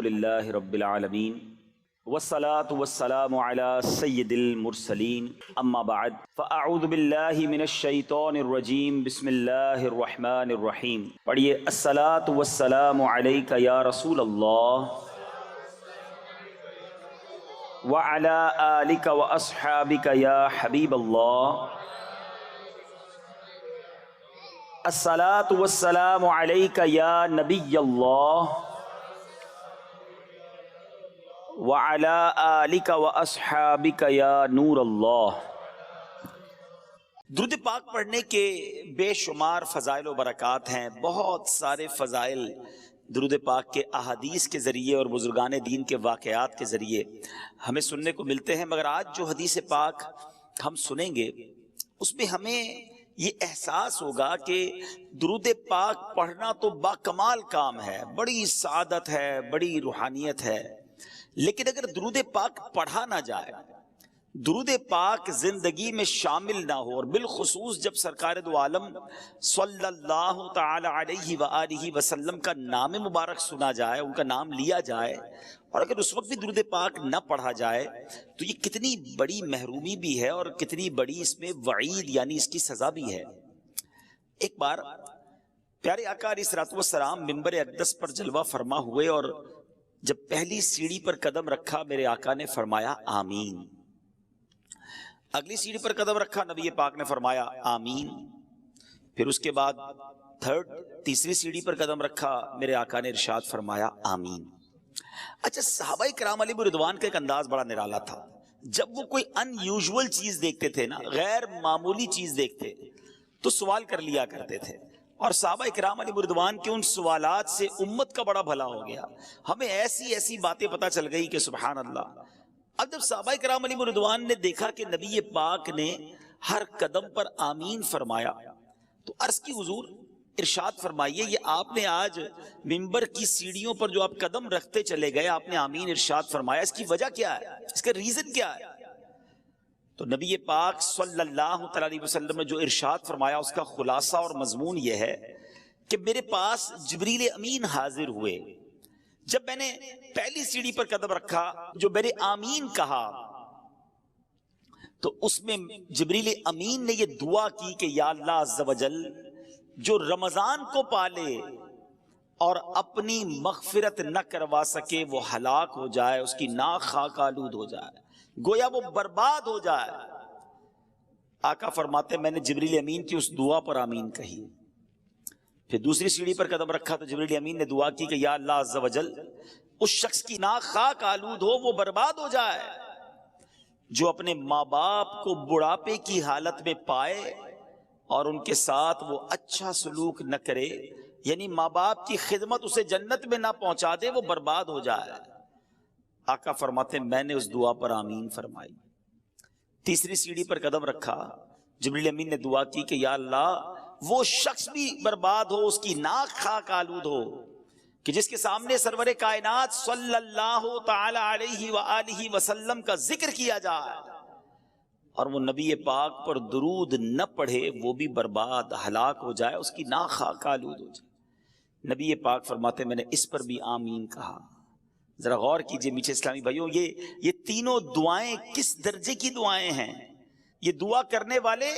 للہ رب العالمین والصلاة والسلام على سید المرسلین اما بعد فاعوذ باللہ من الشیطان الرجیم بسم اللہ الرحمن الرحیم. پڑھیے الصلاة والسلام علیک یا رسول اللہ وعلى آلک واصحابک یا حبیب اللہ. الصلاة والسلام علیک یا نبی اللہ وعلى آلک واصحابک یا نور اللہ. درود پاک پڑھنے کے بے شمار فضائل و برکات ہیں. بہت سارے فضائل درود پاک کے احادیث کے ذریعے اور بزرگان دین کے واقعات کے ذریعے ہمیں سننے کو ملتے ہیں، مگر آج جو حدیث پاک ہم سنیں گے اس میں ہمیں یہ احساس ہوگا کہ درود پاک پڑھنا تو با کمال کام ہے، بڑی سعادت ہے، بڑی روحانیت ہے، لیکن اگر درود پاک پڑھا نہ جائے، درود پاک زندگی میں شامل نہ ہو، اور بالخصوص جب سرکار دو عالم صلی اللہ تعالی علیہ وآلہ وسلم کا نام مبارک سنا جائے، ان کا نام لیا جائے، اور اگر اس وقت بھی درود پاک نہ پڑھا جائے تو یہ کتنی بڑی محرومی بھی ہے اور کتنی بڑی اس میں وعید یعنی اس کی سزا بھی ہے. ایک بار پیارے آقا علیہ الصلوۃ والسلام منبر اقدس پر جلوہ فرما ہوئے، اور جب پہلی سیڑھی پر قدم رکھا میرے آقا نے فرمایا آمین. اگلی سیڑھی پر قدم رکھا، نبی پاک نے فرمایا آمین. پھر اس کے بعد تیسری سیڑھی پر قدم رکھا، میرے آقا نے ارشاد فرمایا آمین. اچھا، صحابہ کرام علیہ رضوان کا ایک انداز بڑا نرالا تھا. جب وہ کوئی ان یوزول چیز دیکھتے تھے نا، غیر معمولی چیز دیکھتے تو سوال کر لیا کرتے تھے، اور صحابہ کرام علیہ رضوان کے ان سوالات سے امت کا بڑا بھلا ہو گیا. ہمیں ایسی ایسی باتیں پتہ چل گئی کہ سبحان اللہ. اب جب صحابہ کرام علیہ رضوان نے دیکھا کہ نبی پاک نے ہر قدم پر آمین فرمایا تو عرض کی حضور ارشاد فرمائیے، یہ آپ نے آج منبر کی سیڑھیوں پر جو آپ قدم رکھتے چلے گئے، آپ نے آمین ارشاد فرمایا، اس کی وجہ کیا ہے، اس کا ریزن کیا ہے؟ تو نبی پاک صلی اللہ علیہ وسلم نے جو ارشاد فرمایا اس کا خلاصہ اور مضمون یہ ہے کہ میرے پاس جبریل امین حاضر ہوئے. جب میں نے پہلی سیڑھی پر قدم رکھا، جو میں نے آمین کہا، تو اس میں جبریل امین نے یہ دعا کی کہ یا اللہ عز و جل، جو رمضان کو پالے اور اپنی مغفرت نہ کروا سکے وہ ہلاک ہو جائے، اس کی ناک خاک آلود ہو جائے، گویا وہ برباد ہو جائے. آقا فرماتے میں نے جبریل امین کی اس دعا پر آمین کہی. پھر دوسری سیڑھی پر قدم رکھا تو جبریل امین نے دعا کی کہ یا اللہ عز و جل، اس شخص کی ناک خاک آلود ہو، وہ برباد ہو جائے جو اپنے ماں باپ کو بڑھاپے کی حالت میں پائے اور ان کے ساتھ وہ اچھا سلوک نہ کرے، یعنی ماں باپ کی خدمت اسے جنت میں نہ پہنچا دے، وہ برباد ہو جائے. آقا فرماتے میں نے اس دعا پر آمین فرمائی. تیسری سیڑھی پر قدم رکھا، جبریل امین نے دعا کی کہ یا اللہ، وہ شخص بھی برباد ہو، اس کی ناک خاک آلود ہو کہ جس کے سامنے سرور کائنات صلی اللہ تعالی علیہ وآلہ وسلم کا ذکر کیا جائے اور وہ نبی پاک پر درود نہ پڑھے، وہ بھی برباد ہلاک ہو جائے، اس کی ناک خاک آلود ہو جائے. نبی پاک فرماتے میں نے اس پر بھی آمین کہا. ذرا غور کیجئے میٹھے اسلامی بھائیوں، یہ تینوں دعائیں کس درجے کی دعائیں ہیں. یہ دعا کرنے والے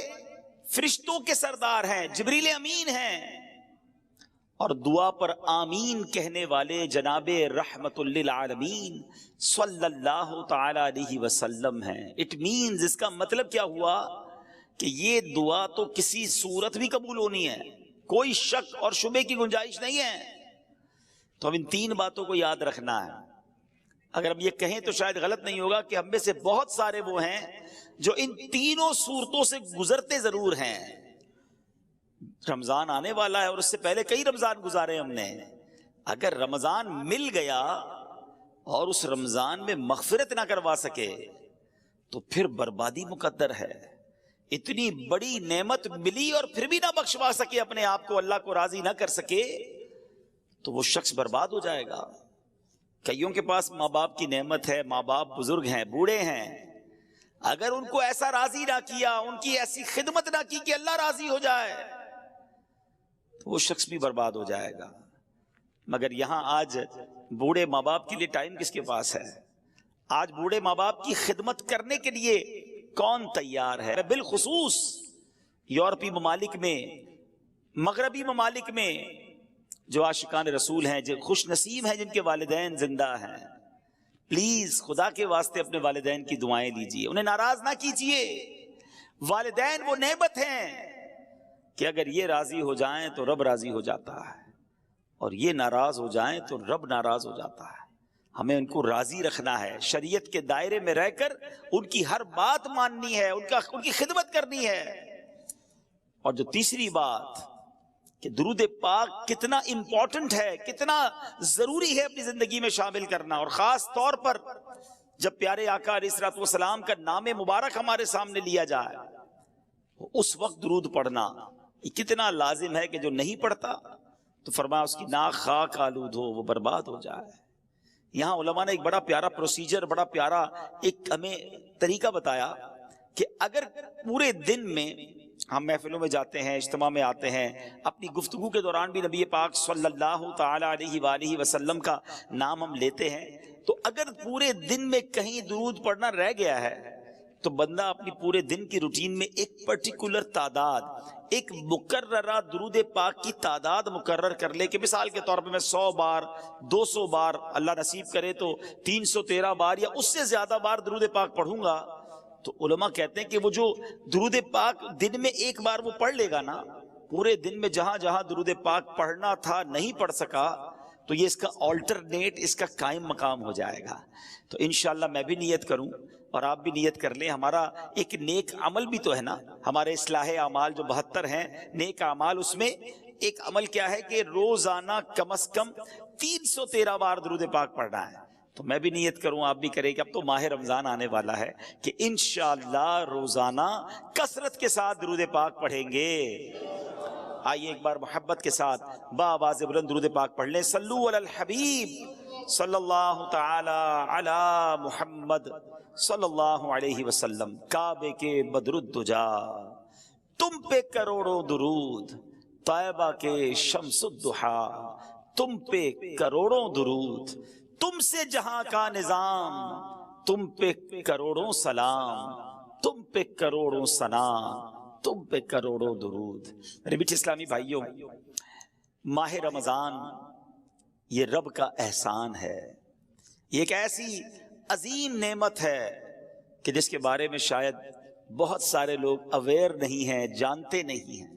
فرشتوں کے سردار ہیں، جبریل امین ہیں، اور دعا پر آمین کہنے والے جناب رحمت للعالمین صلی اللہ تعالی علیہ وسلم ہیں. اٹ مینز، اس کا مطلب کیا ہوا کہ یہ دعا تو کسی صورت بھی قبول ہونی ہے، کوئی شک اور شبے کی گنجائش نہیں ہے. تو ہم ان تین باتوں کو یاد رکھنا ہے. اگر ہم یہ کہیں تو شاید غلط نہیں ہوگا کہ ہم میں سے بہت سارے وہ ہیں جو ان تینوں صورتوں سے گزرتے ضرور ہیں. رمضان آنے والا ہے اور اس سے پہلے کئی رمضان گزارے ہم نے. اگر رمضان مل گیا اور اس رمضان میں مغفرت نہ کروا سکے تو پھر بربادی مقدر ہے. اتنی بڑی نعمت ملی اور پھر بھی نہ بخشوا سکے اپنے آپ کو، اللہ کو راضی نہ کر سکے، تو وہ شخص برباد ہو جائے گا. کئیوں کے پاس ماں باپ کی نعمت ہے، ماں باپ بزرگ ہیں، بوڑھے ہیں، اگر ان کو ایسا راضی نہ کیا، ان کی ایسی خدمت نہ کی کہ اللہ راضی ہو جائے، تو وہ شخص بھی برباد ہو جائے گا. مگر یہاں آج بوڑھے ماں باپ کے لیے ٹائم کس کے پاس ہے؟ آج بوڑھے ماں باپ کی خدمت کرنے کے لیے کون تیار ہے؟ بالخصوص یورپی ممالک میں، مغربی ممالک میں جو عاشقان رسول ہیں، جو خوش نصیب ہیں جن کے والدین زندہ ہیں، پلیز خدا کے واسطے اپنے والدین کی دعائیں لیجئے، انہیں ناراض نہ کیجئے۔ والدین وہ نعمت ہیں کہ اگر یہ راضی ہو جائیں تو رب راضی ہو جاتا ہے، اور یہ ناراض ہو جائیں تو رب ناراض ہو جاتا ہے۔ ہمیں ان کو راضی رکھنا ہے، شریعت کے دائرے میں رہ کر ان کی ہر بات ماننی ہے، ان کی خدمت کرنی ہے۔ اور جو تیسری بات کہ درود پاک کتنا امپورٹنٹ ہے، کتنا ضروری ہے اپنی زندگی میں شامل کرنا، اور خاص طور پر جب پیارے آقا علیہ الصلوۃ والسلام کا نام مبارک ہمارے سامنے لیا جائے، اس وقت درود پڑھنا یہ کتنا لازم ہے کہ جو نہیں پڑھتا تو فرمایا اس کی ناک خاک آلود ہو، وہ برباد ہو جائے۔ یہاں علماء نے ایک بڑا پیارا پروسیجر، بڑا پیارا ایک ہمیں طریقہ بتایا کہ اگر پورے دن میں ہم محفلوں میں جاتے ہیں، اجتماع میں آتے ہیں، اپنی گفتگو کے دوران بھی نبی پاک صلی اللہ تعالی علیہ وآلہ وسلم کا نام ہم لیتے ہیں، تو اگر پورے دن میں کہیں درود پڑھنا رہ گیا ہے تو بندہ اپنی پورے دن کی روٹین میں ایک پرٹیکولر تعداد، ایک مقررہ درود پاک کی تعداد مقرر کر لے کہ مثال کے طور پہ میں 100 بار 200 بار، اللہ نصیب کرے تو 313 بار یا اس سے زیادہ بار درود پاک پڑھوں گا، تو علماء کہتے ہیں کہ وہ جو درود پاک دن میں ایک بار وہ پڑھ لے گا نا، پورے دن میں جہاں جہاں درود پاک پڑھنا تھا نہیں پڑھ سکا تو یہ اس کا آلٹرنیٹ، اس کا قائم مقام ہو جائے گا۔ تو انشاءاللہ میں بھی نیت کروں اور آپ بھی نیت کر لیں۔ ہمارا ایک نیک عمل بھی تو ہے نا، ہمارے اصلاح اعمال جو 72 ہیں نیک اعمال، اس میں ایک عمل کیا ہے کہ روزانہ کم از کم 313 بار درود پاک پڑھنا ہے۔ تو میں بھی نیت کروں، آپ بھی کریں کہ اب تو ماہ رمضان آنے والا ہے کہ انشاءاللہ روزانہ کثرت کے ساتھ درود پاک پڑھیں گے۔ آئیے ایک بار محبت کے ساتھ بآواز بلند درود پاک پڑھ لیں۔ صلو علی الحبیب صلی اللہ تعالی علی محمد صلی اللہ علیہ وسلم۔ کعبے کے بدر الدجا تم پہ کروڑوں درود، طیبہ کے شمس الضحا تم پہ کروڑوں درود، تم سے جہاں کا نظام تم پہ کروڑوں سلام، تم پہ کروڑوں ثنا، تم پہ کروڑوں درود۔ میرے بیٹھے اسلامی بھائیوں، ماہ رمضان یہ رب کا احسان ہے، یہ ایک ایسی عظیم نعمت ہے کہ جس کے بارے میں شاید بہت سارے لوگ اویئر نہیں ہیں، جانتے نہیں ہیں۔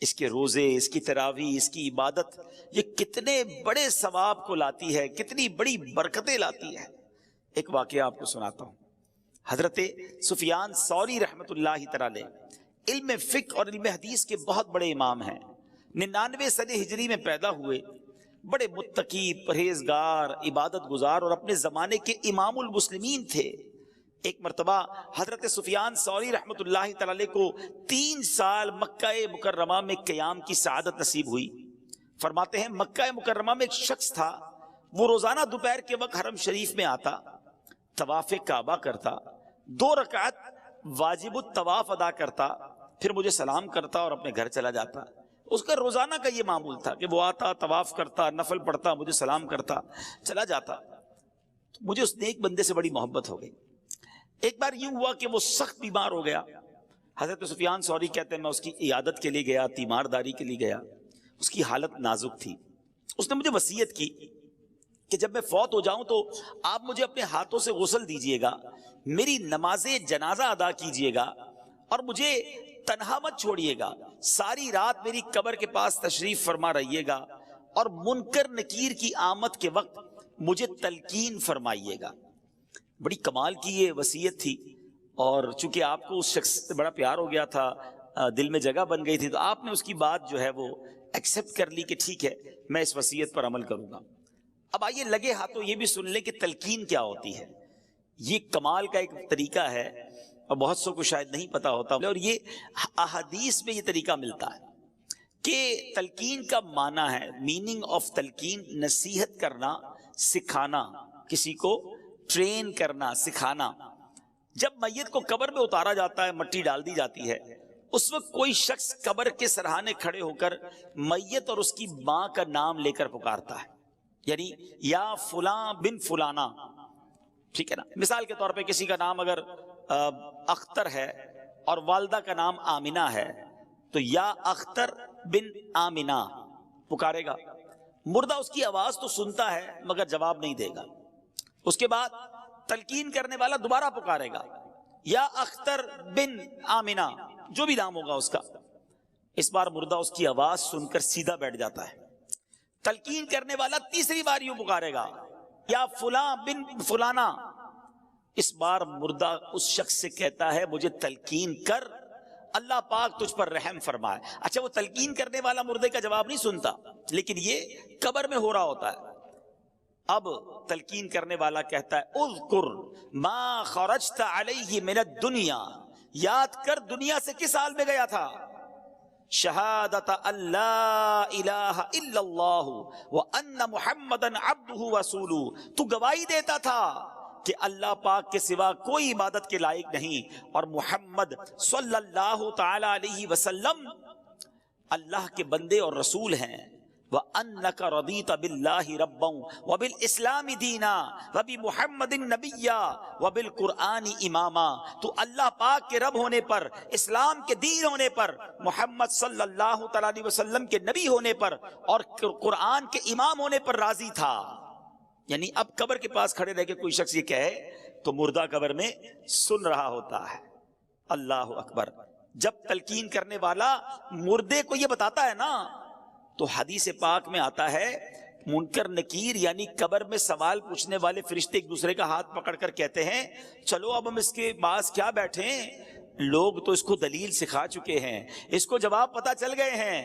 اس کے روزے، اس کی تراویح، اس کی عبادت یہ کتنے بڑے ثواب کو لاتی ہے، کتنی بڑی برکتیں لاتی ہے۔ ایک واقعہ آپ کو سناتا ہوں۔ حضرت سفیان ثوری رحمت اللہ تعالی علم فقہ اور علم حدیث کے بہت بڑے امام ہیں، 99 صدی ہجری میں پیدا ہوئے، بڑے متقی، پرہیزگار، عبادت گزار اور اپنے زمانے کے امام المسلمین تھے۔ ایک مرتبہ حضرت سفیان ثوری رحمت اللہ تعالی کو 3 سال مکہ مکرمہ میں قیام کی سعادت نصیب ہوئی۔ فرماتے ہیں مکہ مکرمہ میں ایک شخص تھا، وہ روزانہ دوپہر کے وقت حرم شریف میں آتا، طواف کعبہ کرتا، 2 رکعت واجب الطواف ادا کرتا، پھر مجھے سلام کرتا اور اپنے گھر چلا جاتا۔ اس کا روزانہ کا یہ معمول تھا کہ وہ آتا، طواف کرتا، نفل پڑھتا، مجھے سلام کرتا، چلا جاتا۔ مجھے اس نیک بندے سے بڑی محبت ہو گئی۔ ایک بار یوں ہوا کہ وہ سخت بیمار ہو گیا۔ حضرت سفیان ثوری کہتے ہیں میں اس کی عیادت کے لیے گیا، تیمارداری کے لیے گیا، اس کی حالت نازک تھی۔ اس نے مجھے وصیت کی کہ جب میں فوت ہو جاؤں تو آپ مجھے اپنے ہاتھوں سے غسل دیجئے گا، میری نماز جنازہ ادا کیجئے گا اور مجھے تنہا مت چھوڑیے گا، ساری رات میری قبر کے پاس تشریف فرما رہیے گا اور منکر نکیر کی آمد کے وقت مجھے تلقین فرمائیے گا۔ بڑی کمال کی یہ وصیت تھی، اور چونکہ آپ کو اس شخص سے بڑا پیار ہو گیا تھا، دل میں جگہ بن گئی تھی، تو آپ نے اس کی بات جو ہے وہ ایکسپٹ کر لی کہ ٹھیک ہے میں اس وصیت پر عمل کروں گا۔ اب آئیے لگے ہاتھوں یہ بھی سن لیں کہ تلقین کیا ہوتی ہے۔ یہ کمال کا ایک طریقہ ہے اور بہت سو کو شاید نہیں پتا ہوتا، اور یہ احادیث میں یہ طریقہ ملتا ہے کہ تلقین کا معنی ہے، میننگ آف تلقین نصیحت کرنا، سکھانا، کسی کو ٹرین کرنا، سکھانا۔ جب میت کو قبر میں اتارا جاتا ہے، مٹی ڈال دی جاتی ہے اس وقت کوئی شخص قبر کے سرہانے کھڑے ہو کر میت اور اس کی ماں کا نام لے کر پکارتا ہے، یعنی یا فلاں بن فلانا، ٹھیک ہے نا. مثال کے طور پہ کسی کا نام اگر اختر ہے اور والدہ کا نام آمنہ ہے تو یا اختر بن آمنہ پکارے گا. مردہ اس کی آواز تو سنتا ہے مگر جواب نہیں دے گا. اس کے بعد تلقین کرنے والا دوبارہ پکارے گا، یا اختر بن آمنہ، جو بھی نام ہوگا اس کا. اس بار مردہ اس کی آواز سن کر سیدھا بیٹھ جاتا ہے. تلقین کرنے والا تیسری بار یوں پکارے گا، یا فلاں بن فلانا. اس بار مردہ اس شخص سے کہتا ہے مجھے تلقین کر، اللہ پاک تجھ پر رحم فرمائے. اچھا، وہ تلقین کرنے والا مردے کا جواب نہیں سنتا، لیکن یہ قبر میں ہو رہا ہوتا ہے. اب تلقین کرنے والا کہتا ہے اذکر ما خرجت علیہ من الدنیا، یاد کر دنیا سے کس حال میں گیا تھا. شہادت اللہ الہ الا اللہ وان محمدا عبدہ ورسولہ، تو گواہی دیتا تھا کہ اللہ پاک کے سوا کوئی عبادت کے لائق نہیں اور محمد صلی اللہ تعالی علیہ وسلم اللہ کے بندے اور رسول ہیں. وَأَنَّكَ رَضِيتَ بِاللَّهِ رَبًّا وَبِالْإِسْلَامِ دِينًا وَبِمُحَمَّدٍ نَبِيًّا وَبِالْقُرْآنِ إِمَامًا. تو اللہ پاک کے رب ہونے پر، اسلام کے دین ہونے پر، محمد صلی اللہ تعالی علیہ وسلم کے نبی ہونے پر اور قرآن کے امام ہونے پر راضی تھا. یعنی اب قبر کے پاس کھڑے رہ کے کوئی شخص یہ کہے تو مردہ قبر میں سن رہا ہوتا ہے. اللہ اکبر. جب تلقین کرنے والا مردے کو یہ بتاتا ہے نا تو حدیث پاک میں آتا ہے منکر نکیر یعنی قبر میں سوال پوچھنے والے فرشتے ایک دوسرے کا ہاتھ پکڑ کر کہتے ہیں چلو اب ہم اس کے پاس کیا بیٹھیں، لوگ تو اس کو دلیل سکھا چکے ہیں، اس کو جواب پتا چل گئے ہیں.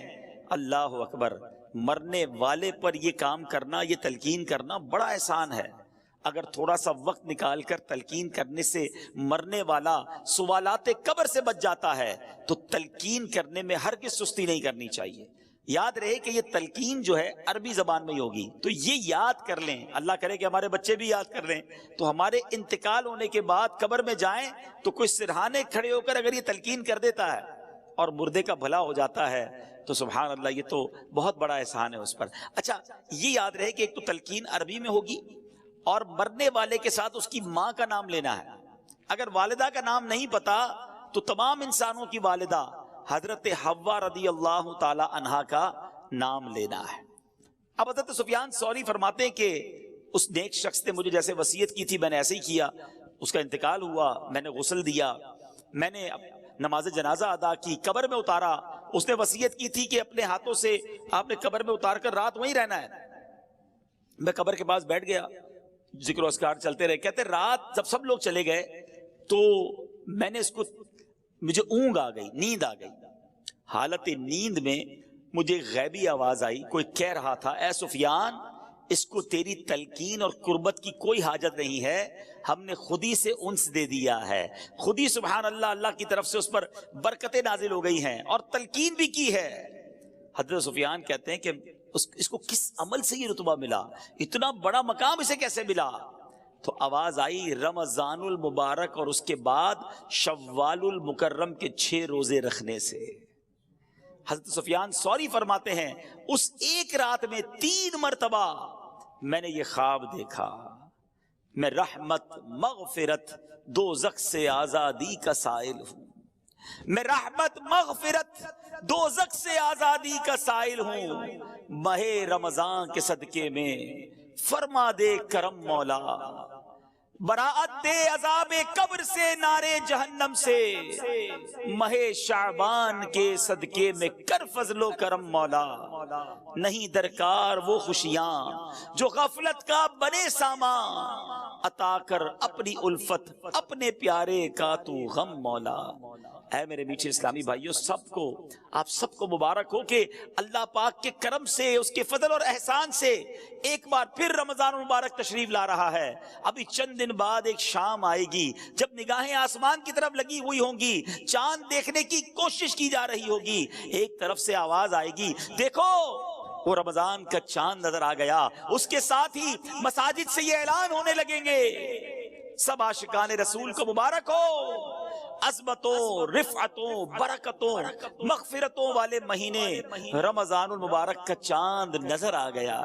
اللہ اکبر. مرنے والے پر یہ کام کرنا، یہ تلقین کرنا بڑا احسان ہے. اگر تھوڑا سا وقت نکال کر تلقین کرنے سے مرنے والا سوالات قبر سے بچ جاتا ہے تو تلقین کرنے میں ہرگز سستی نہیں کرنی چاہیے. یاد رہے کہ یہ تلقین جو ہے عربی زبان میں ہی ہوگی، تو یہ یاد کر لیں. اللہ کرے کہ ہمارے بچے بھی یاد کر لیں تو ہمارے انتقال ہونے کے بعد قبر میں جائیں تو کوئی سرہانے کھڑے ہو کر اگر یہ تلقین کر دیتا ہے اور مردے کا بھلا ہو جاتا ہے تو سبحان اللہ، یہ تو بہت بڑا احسان ہے اس پر. اچھا، یہ یاد رہے کہ ایک تو تلقین عربی میں ہوگی اور مرنے والے کے ساتھ اس کی ماں کا نام لینا ہے. اگر والدہ کا نام نہیں پتا تو تمام انسانوں کی والدہ حضرت حوا رضی اللہ تعالی عنہا کا نام لینا ہے. اب حضرت سفیان ثوری فرماتے ہیں کہ اس نیک شخص نے مجھے جیسے وصیت کی تھی میں نے ایسے ہی کیا. اس کا انتقال ہوا، میں نے غسل دیا، میں نے نماز جنازہ ادا کی، قبر میں اتارا. اس نے وصیت کی تھی کہ اپنے ہاتھوں سے آپ نے قبر میں اتار کر رات وہیں رہنا ہے. میں قبر کے پاس بیٹھ گیا، ذکر و اذکار چلتے رہے. کہتے رات جب سب لوگ چلے گئے تو میں نے اس کو، مجھے اونگ آ گئی، نیند آ گئی. حالت نیند میں مجھے غیبی آواز آئی، کوئی کہہ رہا تھا اے سفیان، اس کو تیری تلقین اور قربت کی کوئی حاجت نہیں ہے، ہم نے خود ہی سے انس دے دیا ہے، خود ہی سبحان اللہ اللہ کی طرف سے اس پر برکتیں نازل ہو گئی ہیں اور تلقین بھی کی ہے. حضرت سفیان کہتے ہیں کہ اس کو کس عمل سے یہ رتبہ ملا، اتنا بڑا مقام اسے کیسے ملا؟ تو آواز آئی رمضان المبارک اور اس کے بعد شوال المکرم کے 6 روزے رکھنے سے. حضرت سفیان ثوری فرماتے ہیں اس ایک رات میں 3 مرتبہ میں نے یہ خواب دیکھا، میں رحمت مغفرت دوزخ سے آزادی کا سائل ہوں، میں رحمت مغفرت دوزخ سے آزادی کا سائل ہوں، ماہ رمضان کے صدقے میں فرما دے کرم مولا، براعت دے عذاب قبر سے، نارے جہنم سے، ماہ شعبان کے صدقے میں کر فضل و کرم مولا. نہیں درکار وہ خوشیاں جو غفلت کا بنے سامان، عطا کر اپنی الفت اپنے پیارے کا تو غم مولا. اے میرے میٹھے اسلامی بھائیوں، سب کو، آپ سب کو مبارک ہو کہ اللہ پاک کے کرم سے، اس کے فضل اور احسان سے ایک بار پھر رمضان المبارک تشریف لا رہا ہے. ابھی چند دن بعد ایک شام آئے گی جب نگاہیں آسمان کی طرف لگی ہوئی ہوں گی، چاند دیکھنے کی کوشش کی جا رہی ہوگی، ایک طرف سے آواز آئے گی دیکھو وہ رمضان کا چاند نظر آ گیا. اس کے ساتھ ہی مساجد سے یہ اعلان ہونے لگیں گے سب عاشقان رسول کو مبارک ہو، عظمتوں، رفعتوں، برکتوں، مغفرتوں والے مہینے رمضان المبارک کا چاند نظر آ گیا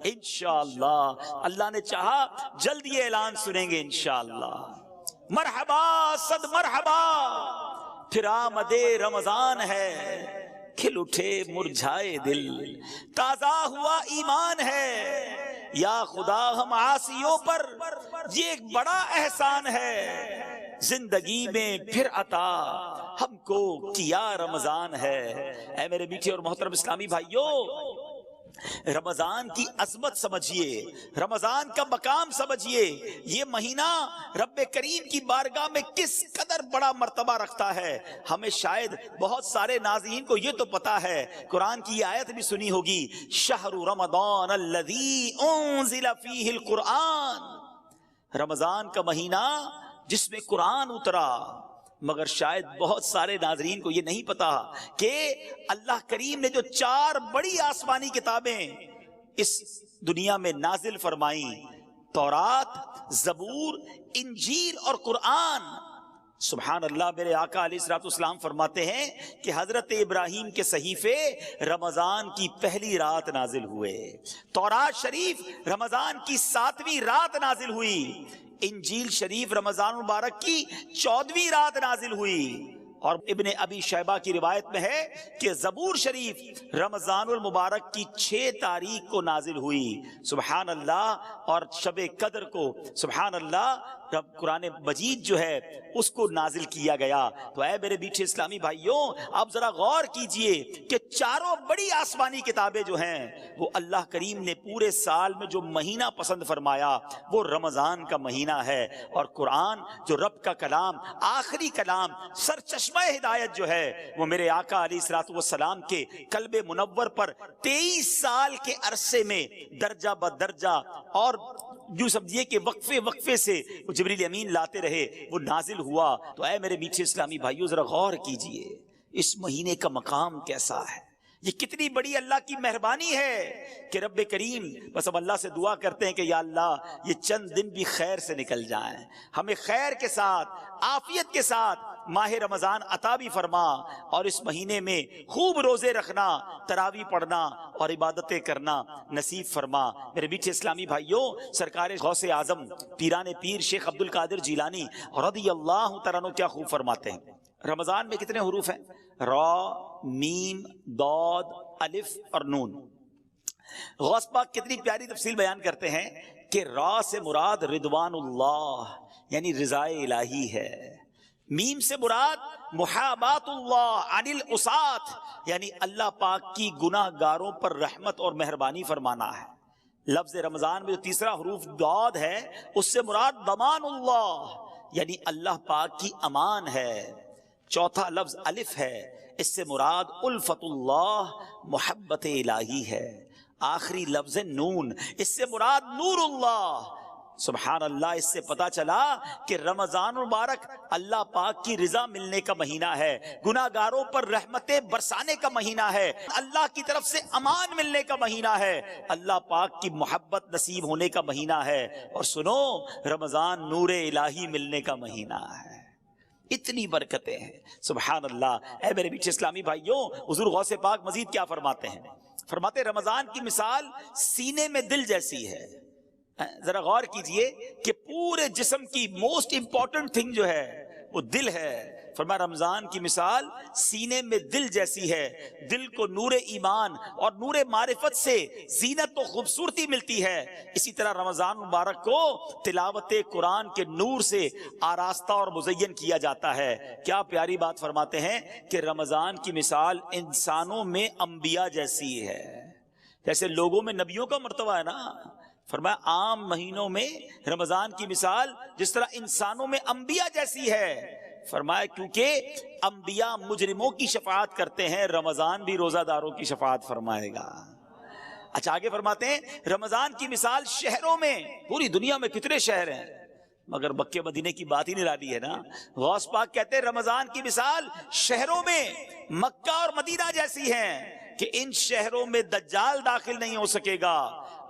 انشاءاللہ اللہ نے چاہا جلد یہ اعلان سنیں گے انشاءاللہ۔ مرحبا صد مرحبا، پھر آمد رمضان ہے، کھل اٹھے مرجھائے دل، تازہ ہوا ایمان ہے، یا خدا ہم عاصیوں پر یہ ایک بڑا احسان ہے، زندگی میں پھر عطا ہم کو کیا رمضان ہے۔ اے میرے میٹھے اور محترم اسلامی بھائیوں، رمضان کی عظمت سمجھیے، رمضان کا مقام سمجھیے، یہ مہینہ رب کریم کی بارگاہ میں کس قدر بڑا مرتبہ رکھتا ہے۔ ہمیں شاید بہت سارے ناظرین کو یہ تو پتا ہے، قرآن کی یہ آیت بھی سنی ہوگی، شہر رمضان الذی انزل فیہ القرآن، رمضان کا مہینہ جس میں قرآن اترا۔ مگر شاید بہت سارے ناظرین کو یہ نہیں پتا کہ اللہ کریم نے جو 4 بڑی آسمانی کتابیں اس دنیا میں نازل فرمائیں، تورات، زبور، انجیل اور قرآن، سبحان اللہ، میرے آقا علیہ الصلوۃ والسلام فرماتے ہیں کہ حضرت ابراہیم کے صحیفے رمضان کی پہلی رات نازل ہوئے، تورات شریف رمضان کی 7ویں رات نازل ہوئی، انجیل شریف رمضان مبارک کی 14ویں رات نازل ہوئی، اور ابن ابی شیبہ کی روایت میں ہے کہ زبور شریف رمضان المبارک کی 6 تاریخ کو نازل ہوئی، سبحان اللہ، اور شب قدر کو سبحان اللہ رب قرآن مجید جو ہے اس کو نازل کیا گیا۔ تو اے میرے میٹھے اسلامی بھائیوں، آپ ذرا غور کیجئے کہ 4 بڑی آسمانی کتابیں جو ہیں وہ اللہ کریم نے پورے سال میں جو مہینہ پسند فرمایا وہ رمضان کا مہینہ ہے، اور قرآن جو رب کا کلام، آخری کلام، سرچشمہ ہدایت جو ہے وہ میرے آقا علیہ الصلوۃ والسلام کے قلب منور پر 23 سال کے عرصے میں درجہ بدرجہ اور جو سمجھیے کہ وقفے سے جبریل امین لاتے رہے، وہ نازل ہوا۔ تو اے میرے میٹھے اسلامی بھائیوں، ذرا غور کیجئے اس مہینے کا مقام کیسا ہے، یہ کتنی بڑی اللہ کی مہربانی ہے کہ رب کریم، بس اب اللہ سے دعا کرتے ہیں کہ یا اللہ یہ چند دن بھی خیر سے نکل جائیں، ہمیں خیر کے ساتھ، عافیت کے ساتھ ماہ رمضان عطا بھی فرما، اور اس مہینے میں خوب روزے رکھنا، تراویح پڑھنا اور عبادتیں کرنا نصیب فرما۔ میرے میٹھے اسلامی بھائیوں، سرکار غوث اعظم پیران پیر شیخ عبد القادر جیلانی رضی اللہ تعالیٰ عنہ کیا خوب فرماتے ہیں۔ رمضان میں کتنے حروف ہیں؟ را، میم، ضاد، الف اور نون۔ غوث پاک کتنی پیاری تفصیل بیان کرتے ہیں کہ را سے مراد رضوان اللہ یعنی رضا الہی ہے، میم سے مراد محابات اللہ عن العصاة یعنی اللہ پاک کی گناہ گاروں پر رحمت اور مہربانی فرمانا ہے۔ لفظ رمضان میں جو تیسرا حروف ضاد ہے اس سے مراد ضمان اللہ یعنی اللہ پاک کی امان ہے۔ چوتھا لفظ الف ہے، اس سے مراد الفت اللہ محبت الہی ہے۔ آخری لفظ نون، اس سے مراد نور اللہ۔ سبحان اللہ، اس سے پتا چلا کہ رمضان مبارک اللہ پاک کی رضا ملنے کا مہینہ ہے، گناہ گاروں پر رحمتیں برسانے کا مہینہ ہے، اللہ کی طرف سے امان ملنے کا مہینہ ہے، اللہ پاک کی محبت نصیب ہونے کا مہینہ ہے، اور سنو رمضان نور الہی ملنے کا مہینہ ہے۔ اتنی برکتیں ہیں، سبحان اللہ۔ اے میرے میٹھے اسلامی بھائیوں، حضور غوث پاک مزید کیا فرماتے ہیں؟ فرماتے رمضان کی مثال سینے میں دل جیسی ہے۔ ذرا غور کیجئے کہ پورے جسم کی موسٹ امپورٹنٹ تھنگ جو ہے وہ دل ہے۔ فرمایا رمضان کی مثال سینے میں دل جیسی ہے، دل کو نور ایمان اور نور معرفت سے زینت و خوبصورتی ملتی ہے، اسی طرح رمضان مبارک کو تلاوت قرآن کے نور سے آراستہ اور مزین کیا جاتا ہے۔ کیا پیاری بات فرماتے ہیں کہ رمضان کی مثال انسانوں میں انبیاء جیسی ہے، جیسے لوگوں میں نبیوں کا مرتبہ ہے نا۔ فرمایا عام مہینوں میں رمضان کی مثال جس طرح انسانوں میں انبیاء جیسی ہے۔ فرمایا کیونکہ انبیاء مجرموں کی شفاعت کرتے ہیں، رمضان بھی روزہ داروں کی شفاعت فرمائے گا۔ اچھا آگے فرماتے ہیں رمضان کی مثال شہروں میں، پوری دنیا میں کتنے شہر ہیں مگر مکہ مدینے کی بات ہی نرالی ہے نا۔ غوث پاک کہتے ہیں رمضان کی مثال شہروں میں مکہ اور مدینہ جیسی ہیں کہ ان شہروں میں دجال داخل نہیں ہو سکے گا،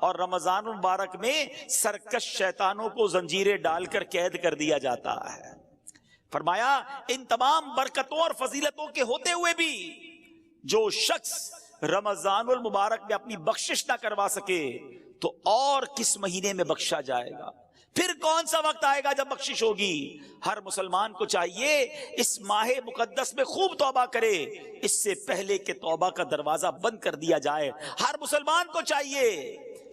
اور رمضان المبارک میں سرکش شیطانوں کو زنجیریں ڈال کر قید کر دیا جاتا ہے۔ فرمایا ان تمام برکتوں اور فضیلتوں کے ہوتے ہوئے بھی جو شخص رمضان المبارک میں اپنی بخشش نہ کروا سکے تو اور کس مہینے میں بخشا جائے گا؟ پھر کون سا وقت آئے گا جب بخشش ہوگی؟ ہر مسلمان کو چاہیے اس ماہ مقدس میں خوب توبہ کرے، اس سے پہلے کہ توبہ کا دروازہ بند کر دیا جائے۔ ہر مسلمان کو چاہیے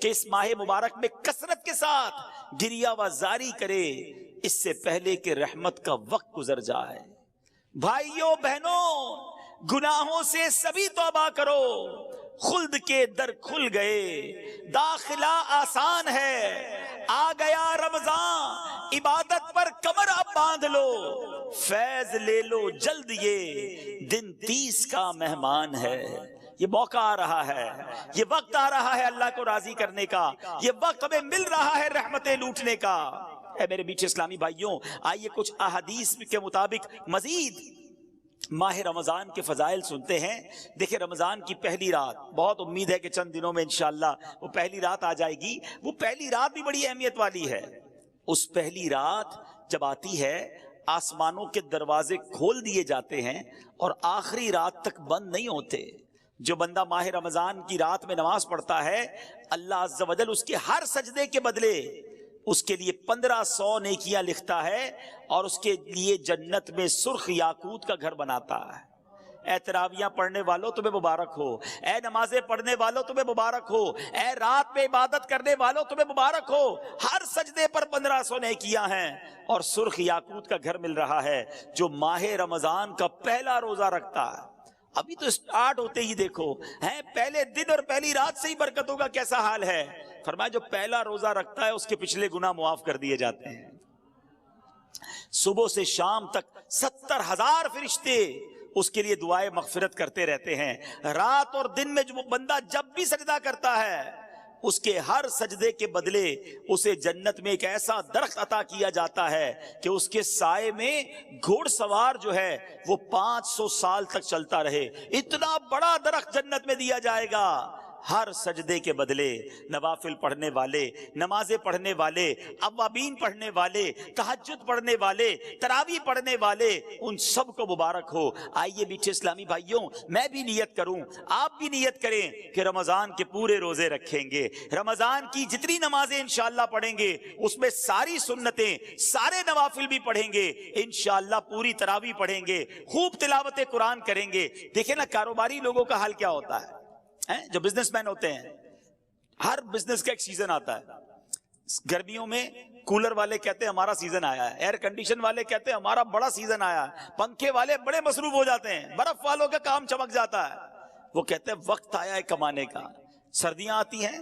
کہ اس ماہ مبارک میں کثرت کے ساتھ گریہ و زاری کرے، اس سے پہلے کہ رحمت کا وقت گزر جائے۔ بھائیوں بہنوں، گناہوں سے سبھی توبہ کرو، خلد کے در کھل گئے، داخلہ آسان ہے، آ گیا رمضان، عبادت پر کمر اب باندھ لو، فیض لے لو جلد، یہ دن 30 کا مہمان ہے۔ یہ موقع آ رہا ہے، یہ وقت آ رہا ہے اللہ کو راضی کرنے کا، یہ وقت ہمیں مل رہا ہے رحمتیں لوٹنے کا۔ اے میرے میٹھے اسلامی بھائیوں، آئیے کچھ احادیث کے مطابق مزید ماہ رمضان کے فضائل سنتے ہیں۔ دیکھیں رمضان کی پہلی رات، بہت امید ہے کہ چند دنوں میں انشاءاللہ وہ پہلی رات آ جائے گی۔ وہ پہلی رات بھی بڑی اہمیت والی ہے۔ اس پہلی رات جب آتی ہے، آسمانوں کے دروازے کھول دیے جاتے ہیں اور آخری رات تک بند نہیں ہوتے۔ جو بندہ ماہ رمضان کی رات میں نماز پڑھتا ہے، اللہ عز و جل اس کے ہر سجدے کے بدلے اس کے لیے 1500 نیکیاں لکھتا ہے، اور اس کے لیے جنت میں سرخ یاقوت کا گھر بناتا ہے۔ اے تراویاں پڑھنے والوں تمہیں مبارک ہو، اے نمازیں پڑھنے والوں تمہیں مبارک ہو، اے رات میں عبادت کرنے والوں تمہیں مبارک ہو۔ ہر سجدے پر 1500 نیکیاں ہیں اور سرخ یاقوت کا گھر مل رہا ہے۔ جو ماہ رمضان کا پہلا روزہ رکھتا ہے، ابھی تو سٹارٹ ہوتے ہی دیکھو ہیں، پہلے دن اور پہلی رات سے ہی برکتوں کا کیسا حال ہے۔ فرمایا جو پہلا روزہ رکھتا ہے اس کے پچھلے گناہ معاف کر دیے جاتے ہیں۔ صبح سے شام تک 70,000 فرشتے اس کے لیے دعائیں مغفرت کرتے رہتے ہیں۔ رات اور دن میں جو بندہ جب بھی سجدہ کرتا ہے، اس کے ہر سجدے کے بدلے اسے جنت میں ایک ایسا درخت عطا کیا جاتا ہے کہ اس کے سائے میں گھوڑ سوار جو ہے وہ 500 سال تک چلتا رہے۔ اتنا بڑا درخت جنت میں دیا جائے گا۔ ہر سجدے کے بدلے نوافل پڑھنے والے، نمازیں پڑھنے والے، اوابین پڑھنے والے، تہجد پڑھنے والے، تراویح پڑھنے والے، ان سب کو مبارک ہو۔ آئیے میٹھے اسلامی بھائیوں، میں بھی نیت کروں، آپ بھی نیت کریں کہ رمضان کے پورے روزے رکھیں گے، رمضان کی جتنی نمازیں انشاءاللہ پڑھیں گے اس میں ساری سنتیں، سارے نوافل بھی پڑھیں گے، انشاءاللہ پوری تراویح پڑھیں گے، خوب تلاوت قرآن کریں گے۔ دیکھیں نا کاروباری لوگوں کا حال کیا ہوتا ہے، جو بزنس مین ہوتے ہیں، ہر بزنس کا ایک سیزن آتا ہے۔ گرمیوں میں کولر والے کہتے ہیں ہمارا سیزن آیا ہے، ایئر کنڈیشن والے کہتے ہیں ہمارا بڑا سیزن آیا ہے، پنکھے والے بڑے مصروف ہو جاتے ہیں، برف والوں کا کام چمک جاتا ہے، وہ کہتے ہیں وقت آیا ہے کمانے کا۔ سردیاں آتی ہیں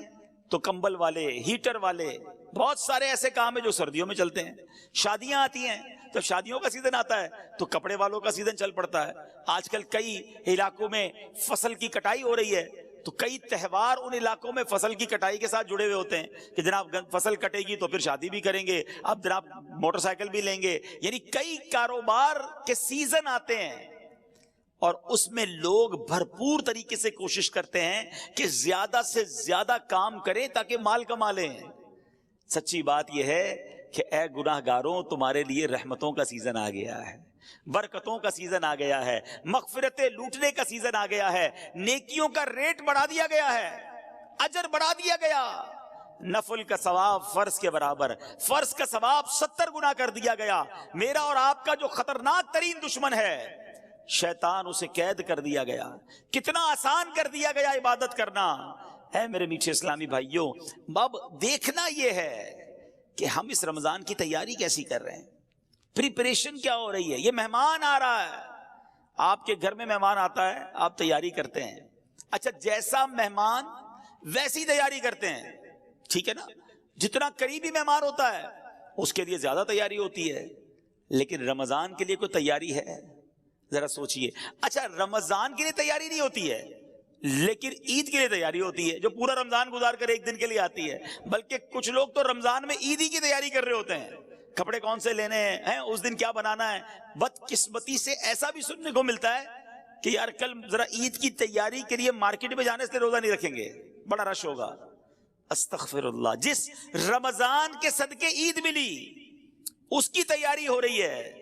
تو کمبل والے، ہیٹر والے، بہت سارے ایسے کام ہیں جو سردیوں میں چلتے ہیں۔ شادیاں آتی ہیں تو شادیوں کا سیزن آتا ہے تو کپڑے والوں کا سیزن چل پڑتا ہے۔ آج کل کئی علاقوں میں فصل کی کٹائی ہو رہی ہے تو کئی تہوار ان علاقوں میں فصل کی کٹائی کے ساتھ جڑے ہوئے ہوتے ہیں کہ جناب فصل کٹے گی تو پھر شادی بھی کریں گے، اب جناب موٹر سائیکل بھی لیں گے۔ یعنی کئی کاروبار کے سیزن آتے ہیں اور اس میں لوگ بھرپور طریقے سے کوشش کرتے ہیں کہ زیادہ سے زیادہ کام کریں تاکہ مال کما لیں۔ سچی بات یہ ہے کہ اے گناہگاروں، تمہارے لیے رحمتوں کا سیزن آ گیا ہے، برکتوں کا سیزن آ گیا ہے، مغفرتیں لوٹنے کا سیزن آ گیا ہے، نیکیوں کا ریٹ بڑھا دیا گیا ہے، اجر بڑھا دیا گیا۔ نفل کا ثواب فرض کے برابر، فرض کا ثواب 70 گنا کر دیا گیا۔ میرا اور آپ کا جو خطرناک ترین دشمن ہے شیطان، اسے قید کر دیا گیا۔ کتنا آسان کر دیا گیا عبادت کرنا ہے میرے میٹھے اسلامی بھائیوں۔ اب دیکھنا یہ ہے کہ ہم اس رمضان کی تیاری کیسی کر رہے ہیں، پریپریشن کیا ہو رہی ہے۔ یہ مہمان آ رہا ہے، آپ کے گھر میں مہمان آتا ہے، آپ تیاری کرتے ہیں۔ اچھا، جیسا مہمان ویسی تیاری کرتے ہیں، ٹھیک ہے نا۔ جتنا قریبی مہمان ہوتا ہے اس کے لیے زیادہ تیاری ہوتی ہے، لیکن رمضان کے لیے کوئی تیاری ہے؟ ذرا سوچئے۔ اچھا، رمضان کے لیے تیاری نہیں ہوتی ہے لیکن عید کے لیے تیاری ہوتی ہے، جو پورا رمضان گزار کر ایک دن کے لیے آتی ہے۔ بلکہ کچھ لوگ تو رمضان میں عید ہی کی تیاری کر رہے ہوتے ہیں، کپڑے کون سے لینے ہیں، اس دن کیا بنانا ہے۔ بدقسمتی سے ایسا بھی سننے کو ملتا ہے کہ یار کل ذرا عید کی تیاری کے لیے مارکیٹ میں جانے سے روزہ نہیں رکھیں گے، بڑا رش ہوگا. استغفر اللہ، جس رمضان کے صدقے عید ملی اس کی تیاری ہو رہی ہے،